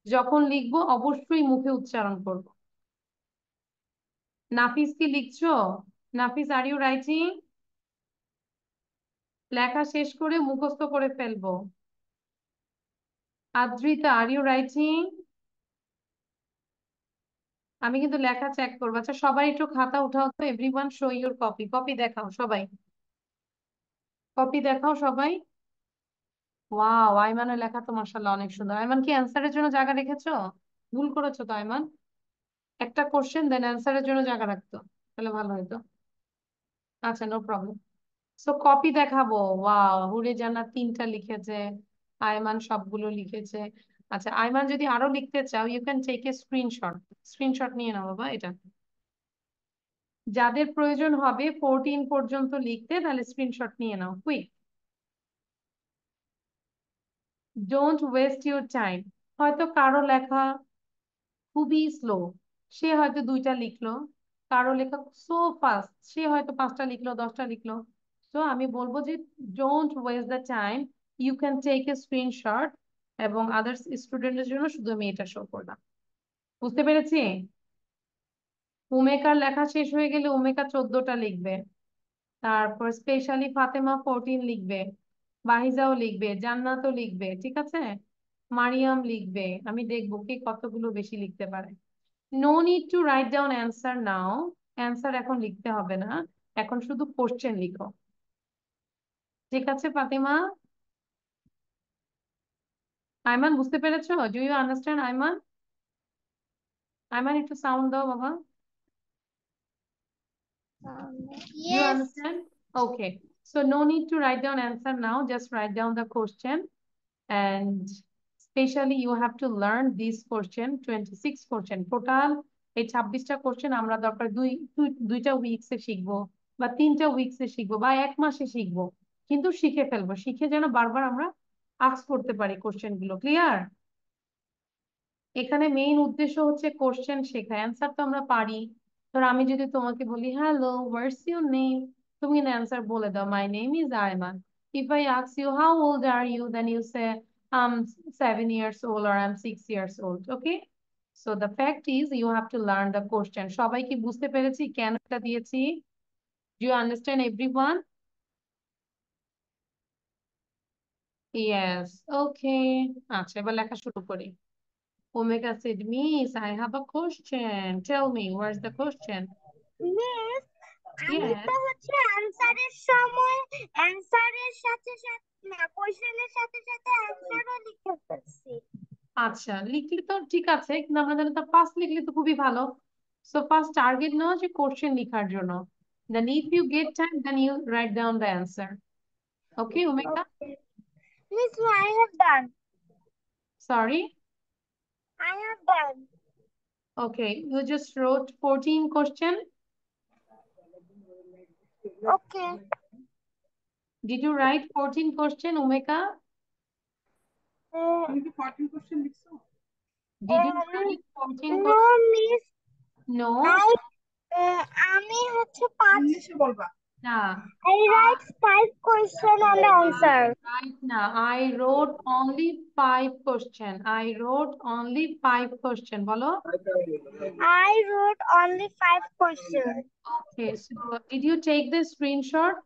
যখন লিখবো অবশ্যই মুখে উচ্চারণ করবো। নাফিস কি লিখছো? Nafis, are you writing? লেখা শেষ করে মুখস্থ করে ফেলবো। Adrita, are you writing? আমি কিন্তু লেখা চেক করবো। আচ্ছা, সবাই একটু খাতা উঠাও তো। Everyone show your copy. Copy দেখাও সবাই, কপি দেখাও সবাই। ওয়াও, আইমানের লেখা তো মাশাআল্লাহ অনেক সুন্দর। আইমান, কি অ্যান্সারের জন্য জায়গা রেখেছো? ভুল করেছো তো আইমান। একটা কোশ্চেন দেন অ্যান্সারের জন্য জায়গা রাখতো, তাহলে ভালো হতো। আচ্ছা, নো প্রবলেম। সো কপি দেখাবো। ওয়াও, হুরে জান্নাত 3টা লিখেছে, আইমান সবগুলো লিখেছে। আচ্ছা, আইমান যদি আরো লিখতে চাও, you can take a screenshot. Screenshot নিয়ে নাও বাবা এটা। যাদের প্রয়োজন হবে 14 পর্যন্ত লিখতে, তাহলে স্ক্রিনশট নিয়ে নাও quick. Don't waste your time. হয়তো কারো লেখা খুবই স্লো, সে হয়তো 2টা লিখলো। কারো লেখা সো ফাস্ট, সে হয়তো 5টা লিখলো, 10টা লিখলো। তো আমি বলবো যে don't waste the time, you can take a screenshot. এবং আদার্স স্টুডেন্টের জন্য শুধু আমি এটা শো করলাম। বুঝতে পেরেছি? উমেকার লেখা শেষ হয়ে গেলে উমেকা 14টা লিখবে। তারপর স্পেশালি ফাতেমা 14 লিখবে। বাহিজাও লিখবে, জান্নাতও লিখবে। ঠিক আছে? মারিয়াম লিখবে। আমি দেখবো কে কতগুলো বেশি লিখতে পারে। No need to write down answer now. Answer এখন লিখতে হবে না, এখন শুধু কোশ্চেন লিখো। ঠিক আছে ফাতেমা? আইমান, বুঝতে পেরেছো? Do you understand Ayman? Ayman, একটু সাউন্ড দাও বাবা। You Yes. understand? Okay. So no need to write down answer now. Just write down the question. And especially you have to learn this question, 26 question. Total এই 26টা question আমরা দরকার দুইটা উইকসে শিখবো, বা 3টা উইকসে শিখবো, বা 1 মাসে শিখবো। কিন্তু শিখে ফেলবো, শিখে যেন বারবার আমরা আস্ক করতে পারি কোশ্চেন গুলো। ক্লিয়ার? এখানে মেইন উদ্দেশ্য হচ্ছে কোশ্চেন শেখা। অ্যান্সার তো আমরা পারি। ধর আমি যদি তোমাকে বলি হ্যালো, হোয়াটস ইউর নেম, তুমি কিন্তু অ্যান্সার বলে দাও, মাই name is Ayman. If I ask you how old are you, then you say I'm 7 years old or I'm 6 years old. Okay? So the fact is you have to learn the question. সবাই কি বুঝতে পেরেছি কেন এটা দিয়েছি? Do you understand everyone? Yes. Okay. আচ্ছা, এবার লেখা শুরু করি। Omega said, Miss, I have a question. Tell me, where's the question? Miss, আমি Yes. তো হচ্ছে অ্যানসারের সময় অ্যানসারের সাথে সাথে না, কোশ্চেনের সাথে সাথে অ্যানসারও লিখে ফেলছি। আচ্ছা, লিখলে তো ঠিক আছে, কিন্তু আমরা জানি তো ফার্স্ট লিখলে তো খুবই ভালো। সো ফার্স্ট টার্গেট নাও যে কোশ্চেন লেখার জন্য। Then if you get time, then you write down the answer. Okay, Omega? Okay. Miss, I have done. Sorry. I have done. Okay, you just wrote 14 question. Okay. Did you write 14 question, Omega? Uh, Did you write 14 no, question? Miss, No. আমি হচ্ছে 5 না। I write 5 question and answer. Right now, I wrote only 5 question. I wrote only 5 question. বলো। I wrote only 5 questions. Okay, so did you take the screenshot?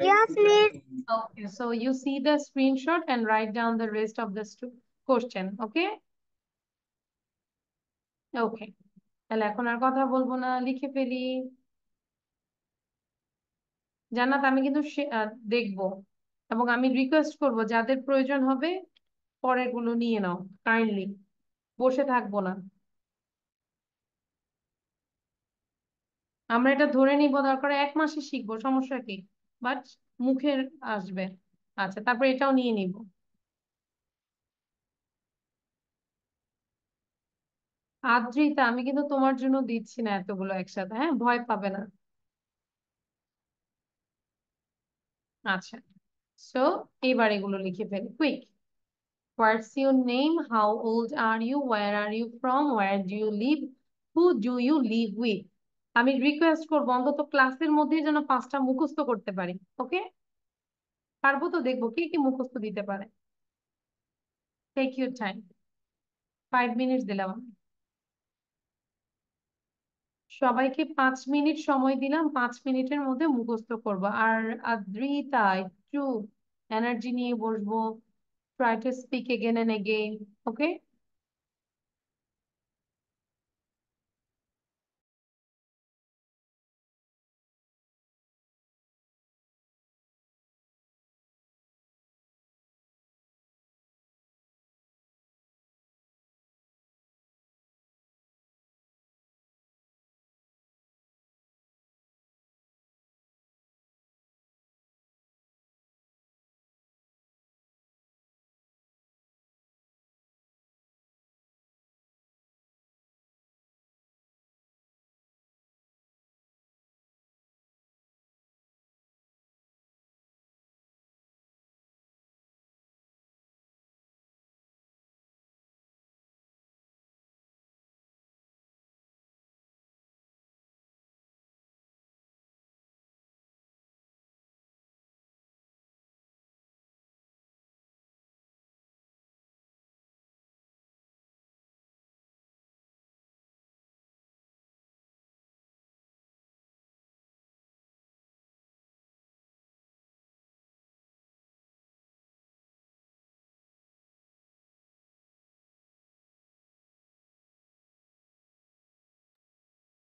Yes, Miss. Okay, so you see the screenshot and write down the rest of the question. Okay? Okay. তাহলে এখন আর কথা বলবো না, লিখে ফেলি। জান্নাত, আমি কিন্তু দেখবো, এবং আমি রিকোয়েস্ট করব যাদের প্রয়োজন হবে পরের গুলো নিয়ে নাও কাইন্ডলি। বসে থাকবো না। আমরা এটা ধরে নিব, দরকার 1 মাসে শিখবো, সমস্যা কি? বাট মুখে আসবে। আচ্ছা, তারপর এটাও নিয়ে নিব। আদ্রিতা, আমি কিন্তু তোমার জন্য দিচ্ছি না এতগুলো একসাথে, হ্যাঁ, ভয় পাবে না। আচ্ছা, সো এবার এগুলো লিখে ফেলি quick. What's your name, how old are you, where are you from, where do you live, who do you live with. আমি রিকোয়েস্ট করবো অন্তত ক্লাসের মধ্যেই যেন 5টা মুখস্থ করতে পারি। ওকে, পারবো তো? দেখবো কে কি মুখস্থ দিতে পারে। টেক ইউর টাইম, 5 মিনিট দিলাম আমি। সবাইকে 5 মিনিট সময় দিলাম, 5 মিনিটের মধ্যে মুখস্থ করবো। আর আদ্রিতা, একটু এনার্জি নিয়ে বসবো। Try to speak again and again. Okay,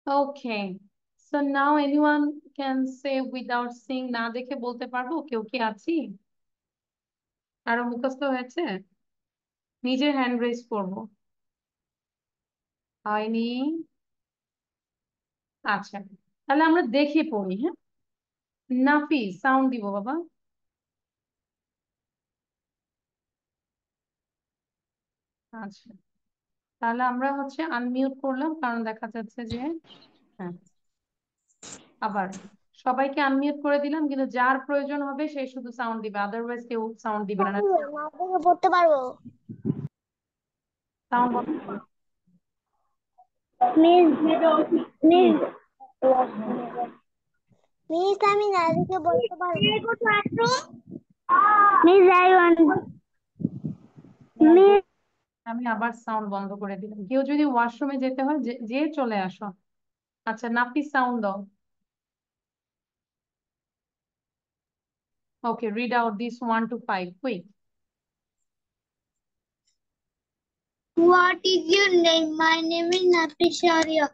okay. So now anyone can say without seeing, না দেখে বলতে পারবো কেউ কি আছি? আরো মুখস্থ হয়েছে? নিজের হ্যান্ড রেজ করবো। হয়নি? আচ্ছা, তাহলে আমরা দেখে পড়ি, হ্যাঁ। নাফিস, সাউন্ড দিব বাবা। আচ্ছা, তাহলে আমরা হচ্ছে আনমিউট করলাম, কারণ দেখা যাচ্ছে যে, হ্যাঁ, আবার সবাইকে আনমিউট করে দিলাম, কিন্তু যার প্রয়োজন হবে সে শুধু সাউন্ড দিবে, আদারওয়াইজ কেউ সাউন্ড দিবে না। পড়তে পারবো সাউন্ড বন্ধ করো। মিস মিস মিস আমি না দেখে বলতে পারবো মিস আই ওয়ান্ট মিস আমি আবার সাউন্ড বন্ধ করে দিলাম। কেউ যদি ওয়াশরুমে যেতে হয় যে যে চলে আসো। আচ্ছা, নাফিস সাউন্ড দাও। Okay, read out this 1 to 5 quick. What is your name? My name is Natisharia.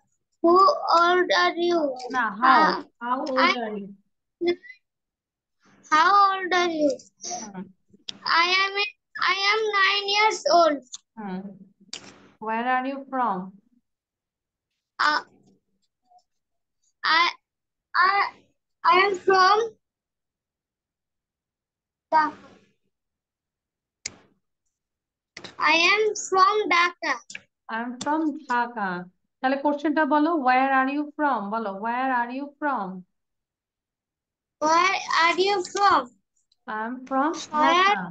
Who old are you? না, how old I are you? how old are you? I am I am 9 years old. Where are you from? Uh, I I I am from Dhaka. I am from Dhaka. I'm from Dhaka. তাহলে কোশ্চেনটা বলো, where are you from? বলো, where are you from? Where are you from? I'm from Where Dhaka.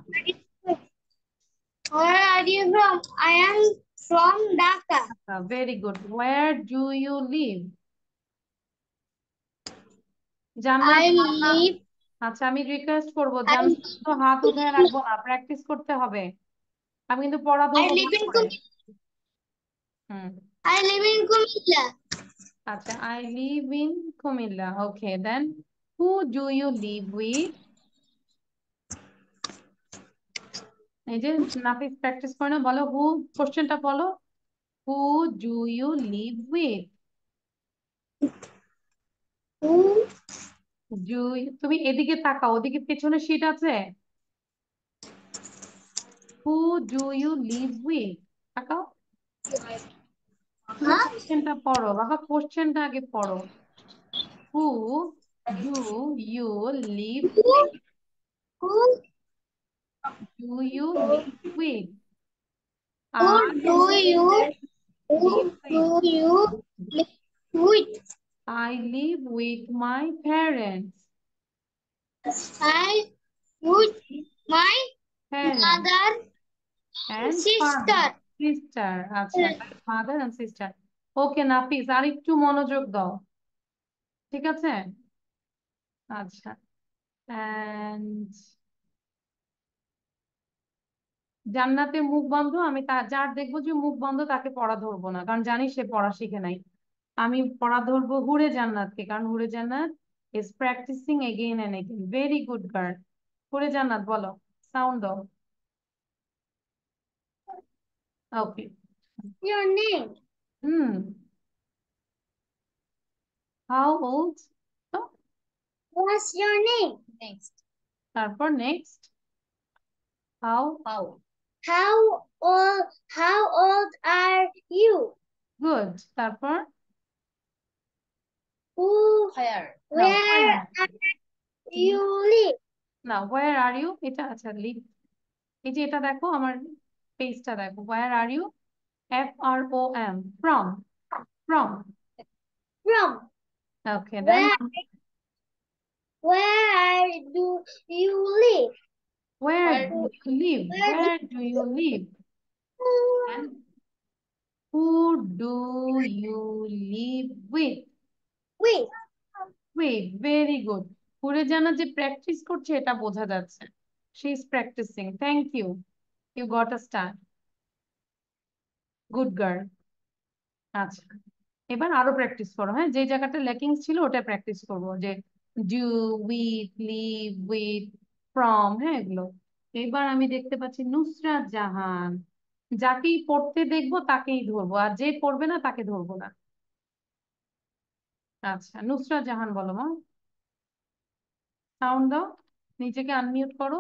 Where are you from? I am from Dhaka. Very good. Where do you live? জান্নাত, I live. আচ্ছা, আমি request করবো, I জান্নাত তো হাত উঠে রাখবো না, প্র্যাকটিস করতে হবে। আমি কিন্তু পড়া ধরবো live ভালো in করে। হুম, I live in Kumilla. আচ্ছা, I live in Kumilla. Okay, then who do you live with? এই যে নাফিস প্র্যাকটিস করে না, বলো হু, কোশ্চেনটা বলো। Who do you live with? Who do, তুমি এদিকে তাকাও, ওদিকে পেছনে শীট আছে। Who do you live with, তাকাও। কোশ্চেনটা পড়ো বাবা, কোশ্চেনটা আগে পড়ো। Who do you live with? Who do you live with? who I do you live who with. do you live with? I live with my parents. I with my Parents mother and sister. father. Sister. আচ্ছা, mother and sister. ওকে নাফিস, আর একটু মনোযোগ দাও, ঠিক আছে? আচ্ছা, and জান্নাতে মুখ বন্ধ, আমি যার দেখবো যে মুখ বন্ধ তাকে পড়া ধরবো না, কারণ জানি সে পড়া শিখে নাই। আমি পড়া ধরবো হুরে জান্নাতকে, কারণ Hure Jannat is practicing again and again. Very good girl. Hure Jannat বলো, সাউন্ড দাও। ওকে। Your name? হুম। How old? What's your name? Next. তারপর next. How How old are you? গুড। তারপর Who Where? where are you live? না, ওয়ার আর ইউ, এটা আচ্ছা leave. এই যে এটা দেখো, আমার পেজটা দেখো, where are you, FROM, from, from. From okay, then where do you live? where do you live? Where Where do you live? And who do you live with? with? With, very good. পুরে জানা যে practice করছে এটা বোঝা যাচ্ছে। She is practicing. Thank you. You got a star. Good girl. আচ্ছা, এবার আরো প্র্যাকটিস করো, হ্যাঁ? যে জায়গাটা ল্যাকিং ছিল ওটা প্র্যাকটিস করবো, যে do, with, live with, from, হ্যাঁ এগুলো। এবার আমি দেখতে পাচ্ছি নুসরাত জাহান। যাকেই পড়তে দেখবো তাকেই ধরবো, আর যে পড়বে না তাকে ধরবো না। আচ্ছা, নুসরাত জাহান বলো মা, সাউন্ড দাও, নিজেকে আনমিউট করো।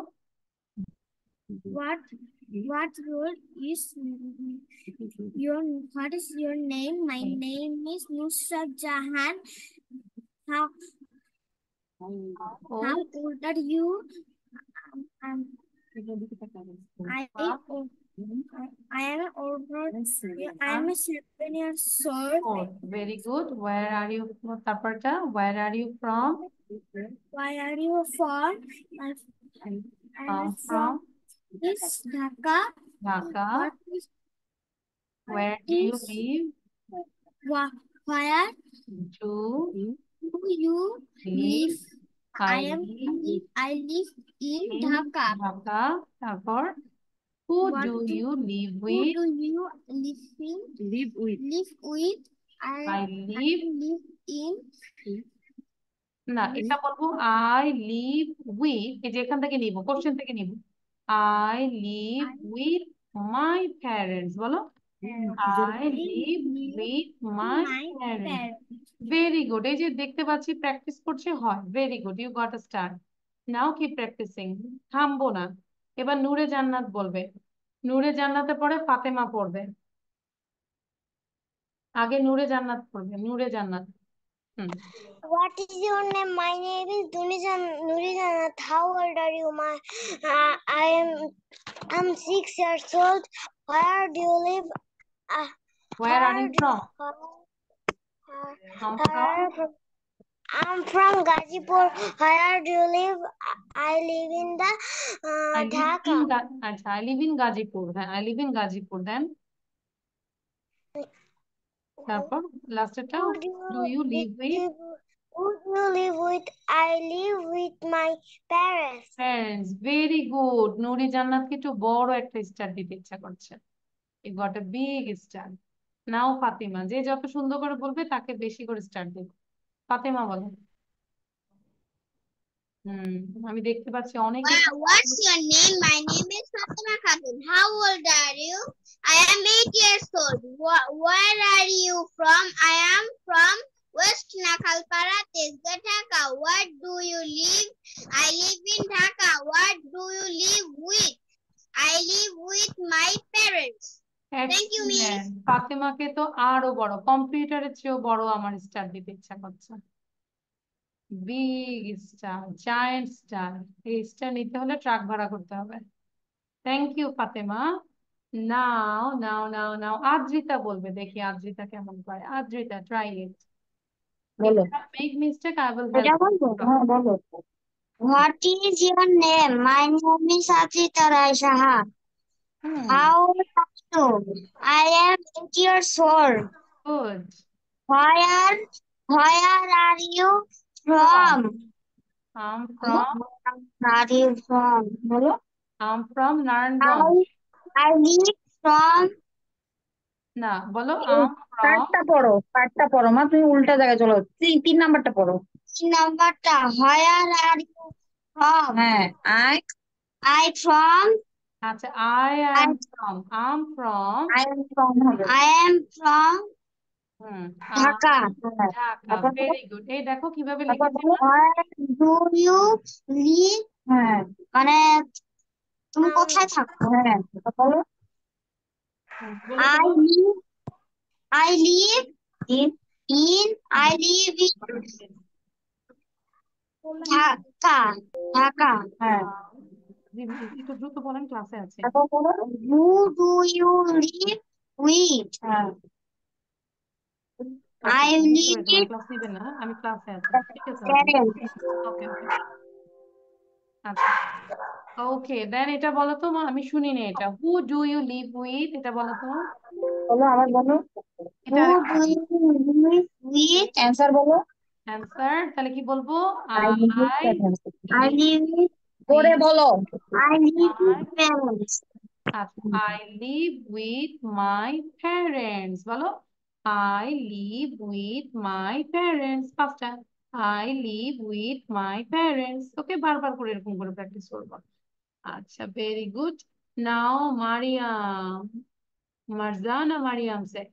What word is your what is your name? My name is Nusrat Jahan. How ও old are you? I am older. I am 7 years old. Very good. Where are you, তারপরটা where are you from? Why are you from? I am from from is Dhaka. Dhaka. What is where do you live? where to do you live? live? I live in Dhaka. Dhaka. তারপর who What do do you live who with? do you live in? Live with. Live with? I live, live in. না এটা বলবো I live with, এই যে এখান থেকে নিব, question থেকে নিব। I live with my parents, বলো I live with my parents. Very good. এই যে দেখতে পাচ্ছি প্র্যাকটিস করছে, হয়। Very good, you got a star. Now keep practising, থামবো না। এবার নূরে জান্নাত বলবে, নূরে জান্নাতে পড়ে ফাতেমা পড়বে। আগে নূরে জান্নাত পড়বে, নূরে জান্নাত। What is your name? My name is Nurijanat. How old are you? I'm 6 years old. Where do you live? Where are you from? I'm from? I'm from Gazipur. Where do you live? I live in the I live Dhaka. in আচ্ছা, I live in Gazipur, হ্যাঁ I live in Gazipur, then তারপর লাস্টেরটা do you live with? Who do you live with? I live with my parents. Parents. Very good. নুরি জান্নাতকে একটু বড় একটা star দিতে ইচ্ছা করছে। You got a big star. নাও ফাতিমা, যে যত সুন্দর করে বলবে তাকে বেশি করে স্টার দেবে। ফাতিমা বলো। আমি দেখতে পাচ্ছি অনেক। What's your name? My name is Fatima Khatun. How old are you? I am 8 years old. Where are you from? I am from West Nakalpara, Tesga, Dhaka. Where do you live? I live in Dhaka. What do you live with? I live with my parents. Thank you, miss. Excellent. ফাতেমাকে তো আরো বড়, কম্পিউটারের চেয়েও বড় আমার star দিতে ইচ্ছা করছে। Big star, giant star. এই স্টার নিতে হলে ট্রাক ভাড়া করতে হবে। Thank you Fatema. Now Adrita বলবে, দেখি আদ্রিতা কেমন পারে। Adrita, try it. বলো। মেক মিস্টেক, আই উইল এটা হেল্প। বলবো? হ্যাঁ বলো। What is your name? My name is Adrita Rai Saha. How old are you? I am 8 years old. Good. Where are you from? Am from Where are you from? বলো। Narayanganj. I live from না, বলো এই আম from. কার্ডটা পড়ো মা, তুমি উল্টা জায়গায় চলো। তিন নাম্বারটা পড়ো। নাম্বারটা Where are you from? হ্যাঁ, I from আচ্ছা, I I am from, am from. I am from I am from hmm, Dhaka. Dhaka. তারপর বলো। Very good. এই দেখো কিভাবে তারপর লিখেছি বলো না। Where do you live? হ্যাঁ, মানে তুমি কোথায় থাকো? হ্যাঁ, তারপর বলো বলো I বলো। live I live I live in Dhaka. হ্যাঁ, একটু দ্রুত বলেন, ক্লাসে আছে। তারপর বলো Who do you live with? হ্যাঁ, ওকে, I বুঝতে live পেরেছি, তোমার with ক্লাস নিবেন না, আমি ক্লাসে আছি। ঠিক আছে, ওকে parents. ওকে ওকে। আচ্ছা, ওকে দেন এটা বলো তো মা, আমি শুনিনি এটা। Who do you live with, এটা বলো তো। বলো, আবার বলো। এটা Who আরেকবার do বলো। you live with? অ্যান্সার বলো। অ্যান্সার তাহলে কি বলবো? I live with I parents. I live live with পরে উইথ বলো। I live my, with parents. আচ্ছা, I live with my parents, বলো। I live with my parents, পাঁচটা। I live with my parents. Okay, বারবার করে এরকম করে practice করবো। আচ্ছা, very good. Now Mariam, Marjana Mariam সে।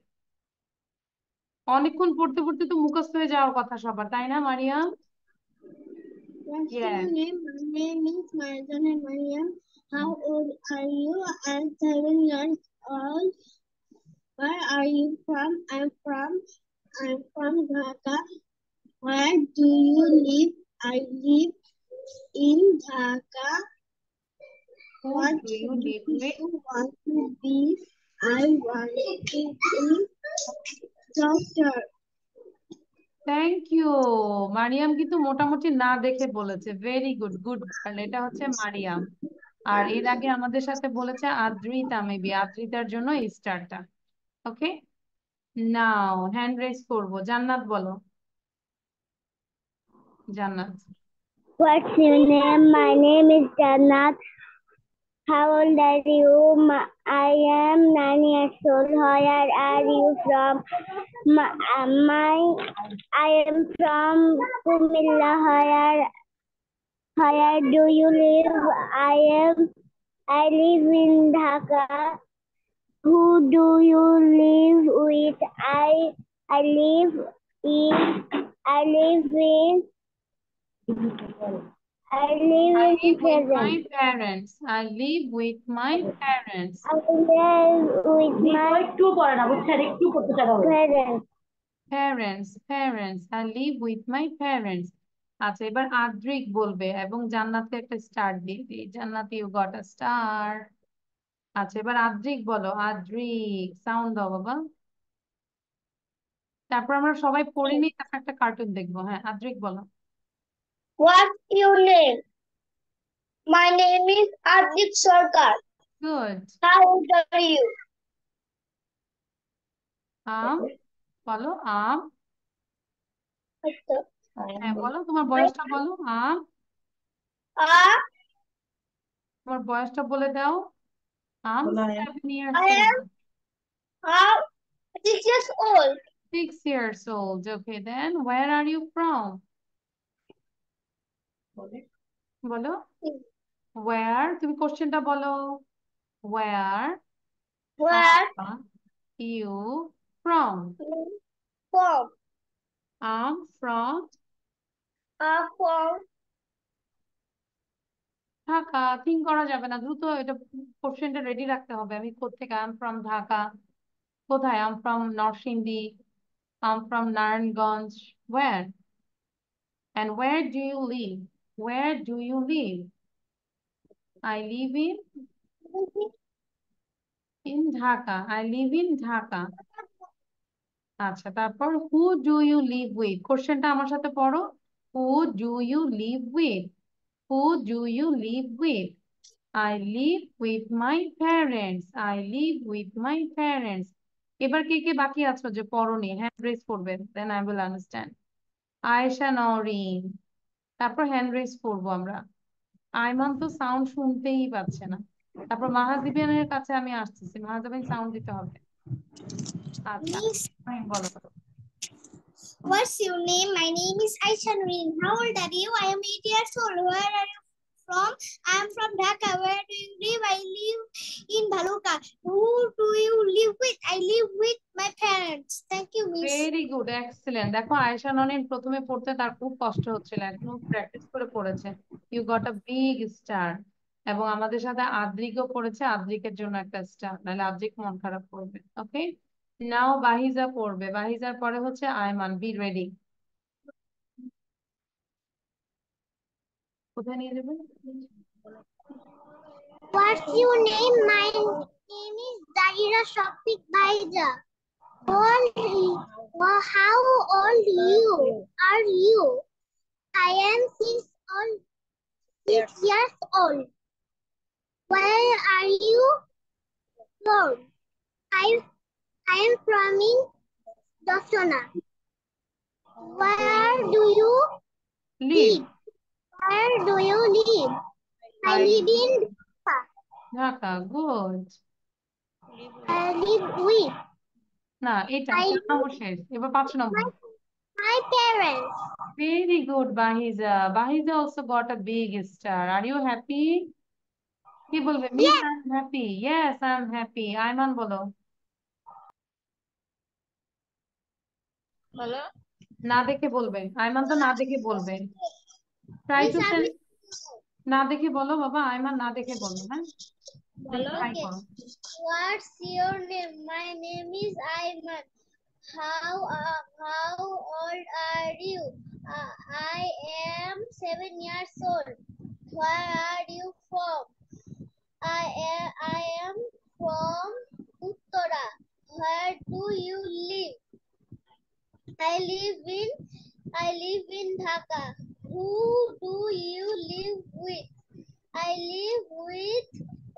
অনেকক্ষণ পড়তে পড়তে তো মুখস্থ হয়ে যাওয়ার কথা সবার, তাই না Mariam? What's your Yes. name? My name is Marzana Mariam. How old are you? I'm 7 years old. Where are you from? I'm from Dhaka. Where do you live? I live in Dhaka. Who What do you do live with? you want to be? I want to be doctor. Thank you. Mariam কিন্তু মোটামুটি না দেখে বলেছে। Very good, good girl. এটা হচ্ছে মারিয়াম। আর এর আগে আমাদের সাথে বলেছে আদ্রিতা, মেবি আদ্রিতার জন্য এই স্টারটা। ওকে, নাও হ্যান্ড রেজ করবো। জান্নাত বলো। জান্নাত। What's your name? My name is Jannat. How old are you? I am 9 years old. Where are you from? I am from Kumilla. Where do you live? I live in Dhaka. Who do you live with? I live in I live in I live I in live with my present. parents. I live with my parents. I live with my parents. Parents. I live with my parents. আচ্ছা, এবার আদ্রিক বলবে এবং জান্নাতকে একটা star দিয়ে দিই। জান্নাত, you got a star. আচ্ছা, এবার আদ্রিক বলো। আদ্রিক, সাউন্ড দাও বাবা। তারপর আমরা সবাই পড়ে নিই, তারপর একটা কার্টুন দেখবো। হ্যাঁ, আদ্রিক বলো। What's your name? My name is Adit Sarkar. Good. How old are you? আম বলো, আম। হ্যাঁ বলো, তোমার বয়সটা বলো। আম, তোমার বয়সটা বলে দাও। আম 7 years I old. am 6 years old. 6 years old. Okay, then where are you from? বলো। Where, তুমি কোশ্চেনটা বলো। Where Where are you from? from? I'm from From Dhaka. Think করা যাবে না, দ্রুত এটা কোশ্চেনটা রেডি রাখতে হবে। আমি কোত্থেকে? I am from Dhaka. কোথায়? I am from Narsingdi. I am from Narayanganj. Where? And where do you live? Where do you live? I live in Dhaka. I live in Dhaka. আচ্ছা, তারপর who do you live with? কোশ্চেনটা আমার সাথে পড়ো। Who do you live with? Who do you live with? I live with my parents. I live with my parents. এবার কে কে বাকি আছো যে পড়োনি? হ্যান্ড রেজ করবে, then I will understand. Ayesha Nowrin. তারপর হ্যান্ড রেজ করবো আমরা। আইমান তো সাউন্ড শুনতেই পাচ্ছে না। তারপর মাহাজিবিনের কাছে আমি আসতেছি, মাহাজিবিন সাউন্ড দিতে হবে। আচ্ছা, Miss, বলো। what's your name? My name is Aisha Nureen. How old are you? I am 8 years old. Where are you from? I am from Dhaka. Where do you live? I live in Bhaluka. Who do you live with? I live with my parents. Thank you, Miss. Very good, excellent. দেখো আয়েশা ননিন প্রথমে পড়তে তার খুব কষ্ট হচ্ছিল, এখন practice করে পড়েছে। You got a big star. এবং আমাদের সাথে আদ্রিকও পড়েছে, আদ্রিকের জন্য একটা স্টার, নাহলে আদ্রিক মন খারাপ করবে। ওকে, নাও বাহিজা পড়বে। বাহিজার পরে হচ্ছে আয়মান। B ready. কোথায় নিয়ে যাবেন? What's your name? My name is Zahira Shafiq Bhaija. How old are you? I am 6 years old. Where are you from? I am from in Dossona. Where do you live. live? Where do you live? I live in Dhaka. Dhaka. Good. I live with না, এটা I 4 নম্বর শেষ, এবার 5 নম্বর। my parents. Very good, Bahiza. Bahiza also got a big star. Are you happy? কি বলবে? Miss Yes. I am happy. Yes, I am happy. Ayman বলো। বলো। না দেখে বলবে, আয়মান তো না দেখে বলবে। Try Miss to send. Ami, না দেখে বলো বাবা, আয়মান না দেখে বলো। হ্যাঁ, দেখে ট্রাই okay. করো। What's your name? My name is Ayman. How old are you? I am 7 years old. Where are you from? I am from Uttara. Where do you live? I live in Dhaka. Who do you live with? I live with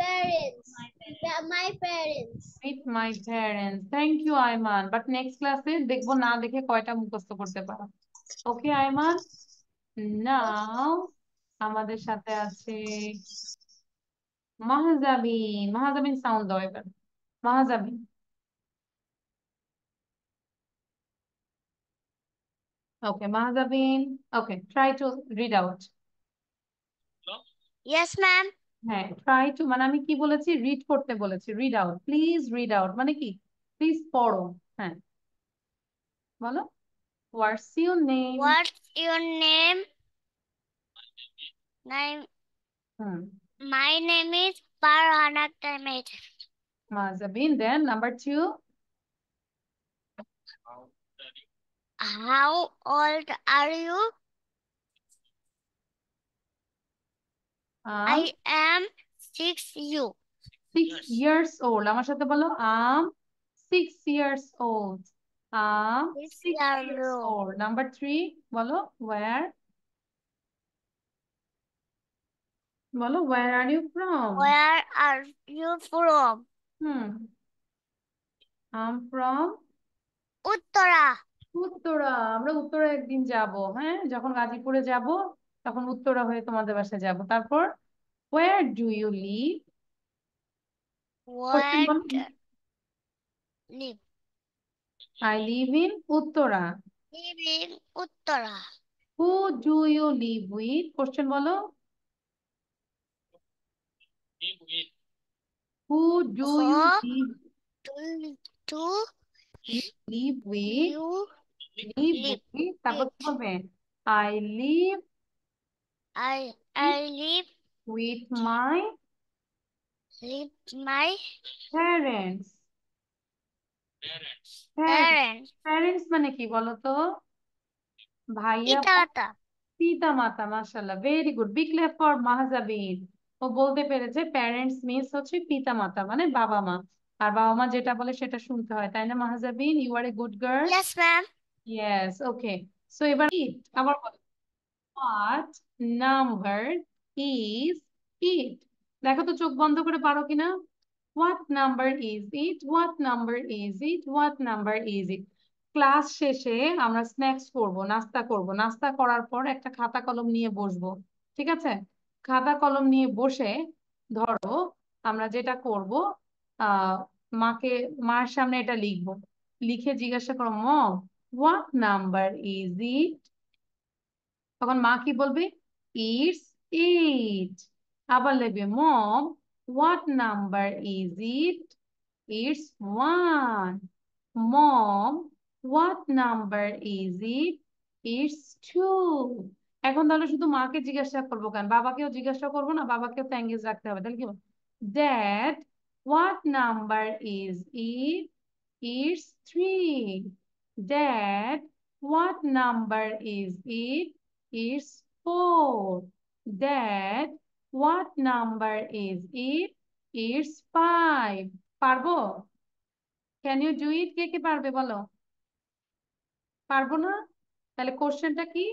parents. My parents. Meet my parents. Thank you, Ayman. But next ক্লাসে দেখবো না দেখে কয়টা মুখস্থ করতে পারো। ওকে আয়মান। নাও আমাদের সাথে আছে মাহজাবিন। মাহজাবিন সাউন্ড দাও এবার। Mahjabin. Okay Mahjabin. Okay, try to read out. Yes, ma'am. হ্যাঁ, ট্রাই টু মানে আমি কি বলেছি? রিড করতে বলেছি। Read out, please read out মানে কি? প্লিজ পড়ো। হ্যাঁ, বলো। What's your name? What's your name? Hmm, My name is Farhana Ahmed. Mahjabin. Then number 2। How old are you? I am 6 you. 6 years old। আমার সাথে বলো, আম 6 years old। আম 6 6 years years old. old। Number 3 বলো, where? বলো, where are you from? Where are you from? Hmm, I'm from Uttara. Uttara. আমরা উত্তরা একদিন যাব। হ্যাঁ, যখন গাজীপুরে যাব তখন উত্তরা হয়ে তোমাদের বাসায় যাব। তারপর where do you live? Question Where বলো। live? I live in Uttara. Live in Uttara. who do you live with? Question বলো। who do you Who live? do You live with, you live live with, তারপর with? কি হবে? I live I live with my parents. Parents. Parents মানে কি বলো তো? ভাইয়া পিতা মাতা। মাশাআল্লাহ, very good, big clap for Mahjabin. ও বলতে পেরেছে প্যারেন্টস মিন্স হচ্ছে পিতা মাতা মানে বাবা মা। আর বাবা মা যেটা বলে সেটা শুনতে হয়, তাই না Mahjabin? You are a good girl. Yes, ma'am. Yes, okay. So এবার আবার বলো, হোয়াট নাম্বার ইজ ইট? দেখো তো চোখ বন্ধ করে পারো কিনা। What number is it, what number is it, what number is it. Class শেষে আমরা স্ন্যাক্স করব, নাস্তা করব, নাস্তা করার পর একটা খাতা কলম নিয়ে বসবো, ঠিক আছে? খাতা কলম নিয়ে বসে ধরো আমরা যেটা করব, আহ মার সামনে এটা লিখবো, লিখে জিজ্ঞাসা করো, mom what number is it? তখন মা কি বলবে? ইটস 8। আবার লিখবে, mom what number is it? It's 1। Mom what number is it? It's 2। এখন তাহলে শুধু মাকে জিজ্ঞাসা করবো কেন, বাবাকেও জিজ্ঞাসা করবো না? বাবাকেও তো এঙ্গেজ রাখতে হবে, তাহলে কি বলবো? Dad what number is it? It's 3। Dad what number is it? It's 4. Dad, what number is it? It's 5. পারবো? Can you do it? কে কে পারবে বলো? পারবো না? তাহলে কোশ্চেনটা কি?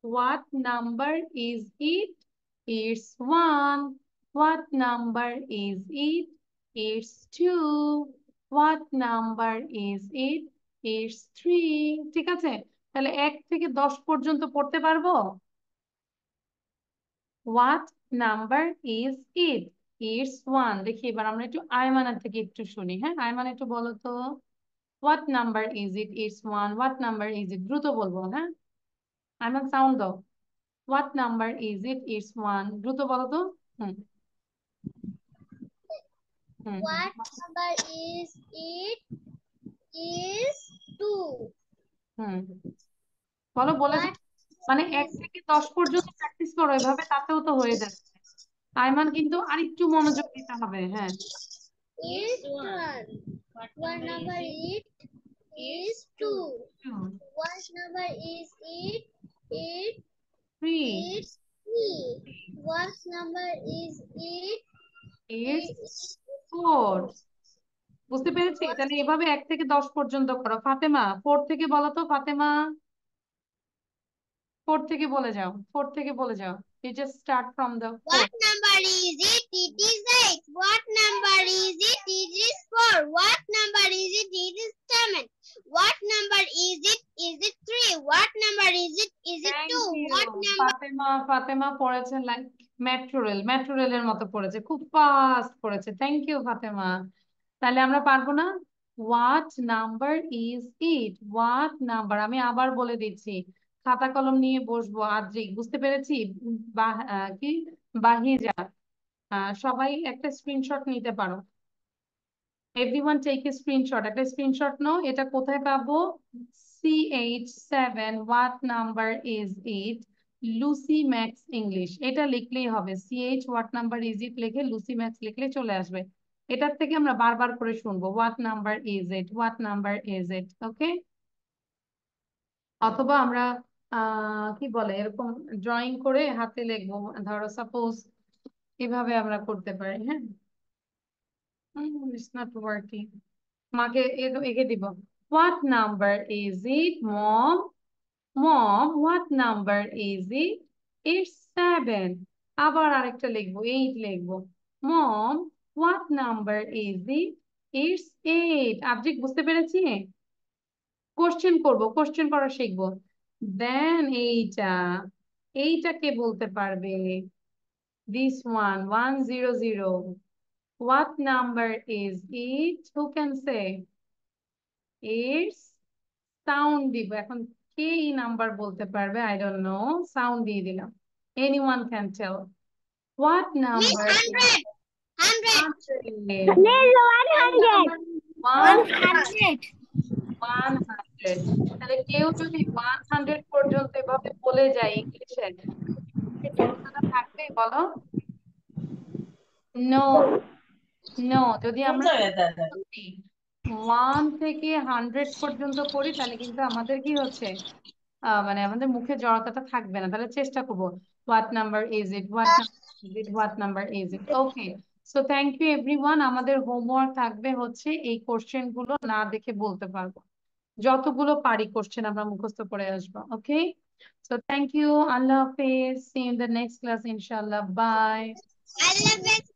What number is it? It's 1. What number is it? It's 2. What number is it? It's 3. ঠিক আছে? তাহলে 1 থেকে 10 পর্যন্ত পড়তে পারবো? What number is it? It's 1. দেখি এবার আমরা একটু আয়মানের থেকে একটু শুনি। হ্যাঁ, আয়মান একটু বলো তো, what number is it? It's 1. What number is it? দ্রুত বলবো, হ্যাঁ? আয়মান সাউন্ড দাও। What number is it? It's 1. দ্রুত বলো তো। হুম হুম What number is it? Is 2. হুম বলো, বলে What দিই। মানে 1 is থেকে 10 পর্যন্ত প্র্যাকটিস করো, এভাবে তাতেও তো হয়ে যাচ্ছে। আয়মান কিন্তু আরেকটু মনোযোগ দিতে হবে। হ্যাঁ, is 1? What number is 2? 2, What number is it? It 3, is 3. What number is it? it's 4. বুঝতে পেরেছি? তাহলে এভাবে 1 থেকে 10 পর্যন্ত করো। ফাতেমা 4 থেকে বলো তো। ফাতেমা 4 থেকে বলে যাও, 4 থেকে বলে যাও। You just start from the 4. What number is it? It is 8. What number is it? It is 4. What number is it? It is 7. What number is it? Is it 3? What number is it? Is it 2? What number? Fatema পড়েছে like metro রেলের মতো পড়েছে, খুব fast পড়েছে। Thank you Fatema. তাহলে আমরা পারবো না? What number is it? What number, আমি আবার বলে দিচ্ছি, খাতা কলম নিয়ে বসবো। আদ্রিক বুঝতে পেরেছি? কি বাহিজা, সবাই একটা স্ক্রিনশট নিতে পারো। Everyone take a screenshot. একটা স্ক্রিনশট নাও। এটা কোথায় পাবো? CH7 what number is it? Lucy Max English, এটা লিখলেই হবে। CH what number is it লিখে লুসি ম্যাক্স লিখলে চলে আসবে। এটার থেকে আমরা বারবার করে শুনবো, what number is it, what number is it. Okay, অথবা আমরা কি বলে এরকম ড্রয়িং করে হাতে লিখবো, ধরো সাপোজ এভাবে আমরা করতে পারি। হ্যাঁ, ইটস নট ওয়ার্কিং। মাকে এঁকে দিব। What number is it mom? Mom what number is it? It's 7। আবার আরেকটা লিখবো, 8 লিখবো। Mom what number is it? It's 8। আবজিক বুঝতে পেরেছি? কোশ্চেন করব, কোশ্চেন করা শিখবো। দেন এইটা কে বলতে পারবে? This one 100। What number is it? Who can say? It's sound দিব এখন। কে এই নাম্বার বলতে পারবে? আই ডোন্ট নো, সাউন্ড দিয়ে দিলাম। Anyone can tell. What number? 100. 100। তাহলে কেউ যদি 100 পর্যন্ত এভাবে বলে যায় ইংলিশে, থাকবে বলো? নো নো, যদি কোন আমরা জায়গায় দাদা? 1 থেকে 100 পর্যন্ত পড়ি তাহলে কিন্তু আমাদের কি হচ্ছে, মানে আমাদের মুখে জড়তাটা থাকবে না। তাহলে চেষ্টা করবো, what number is it, what is it, what number is it. Okay, so thank you everyone. আমাদের হোমওয়ার্ক থাকবে হচ্ছে এই কোশ্চেন গুলো না দেখে বলতে পারবো, যতগুলো পারি কোশ্চেন আমরা মুখস্থ করে আসবো। ওকে, সো থ্যাংক ইউ, আল্লাহ হাফেজ, see you in the next class ইনশাআল্লাহ, বাই। I love it.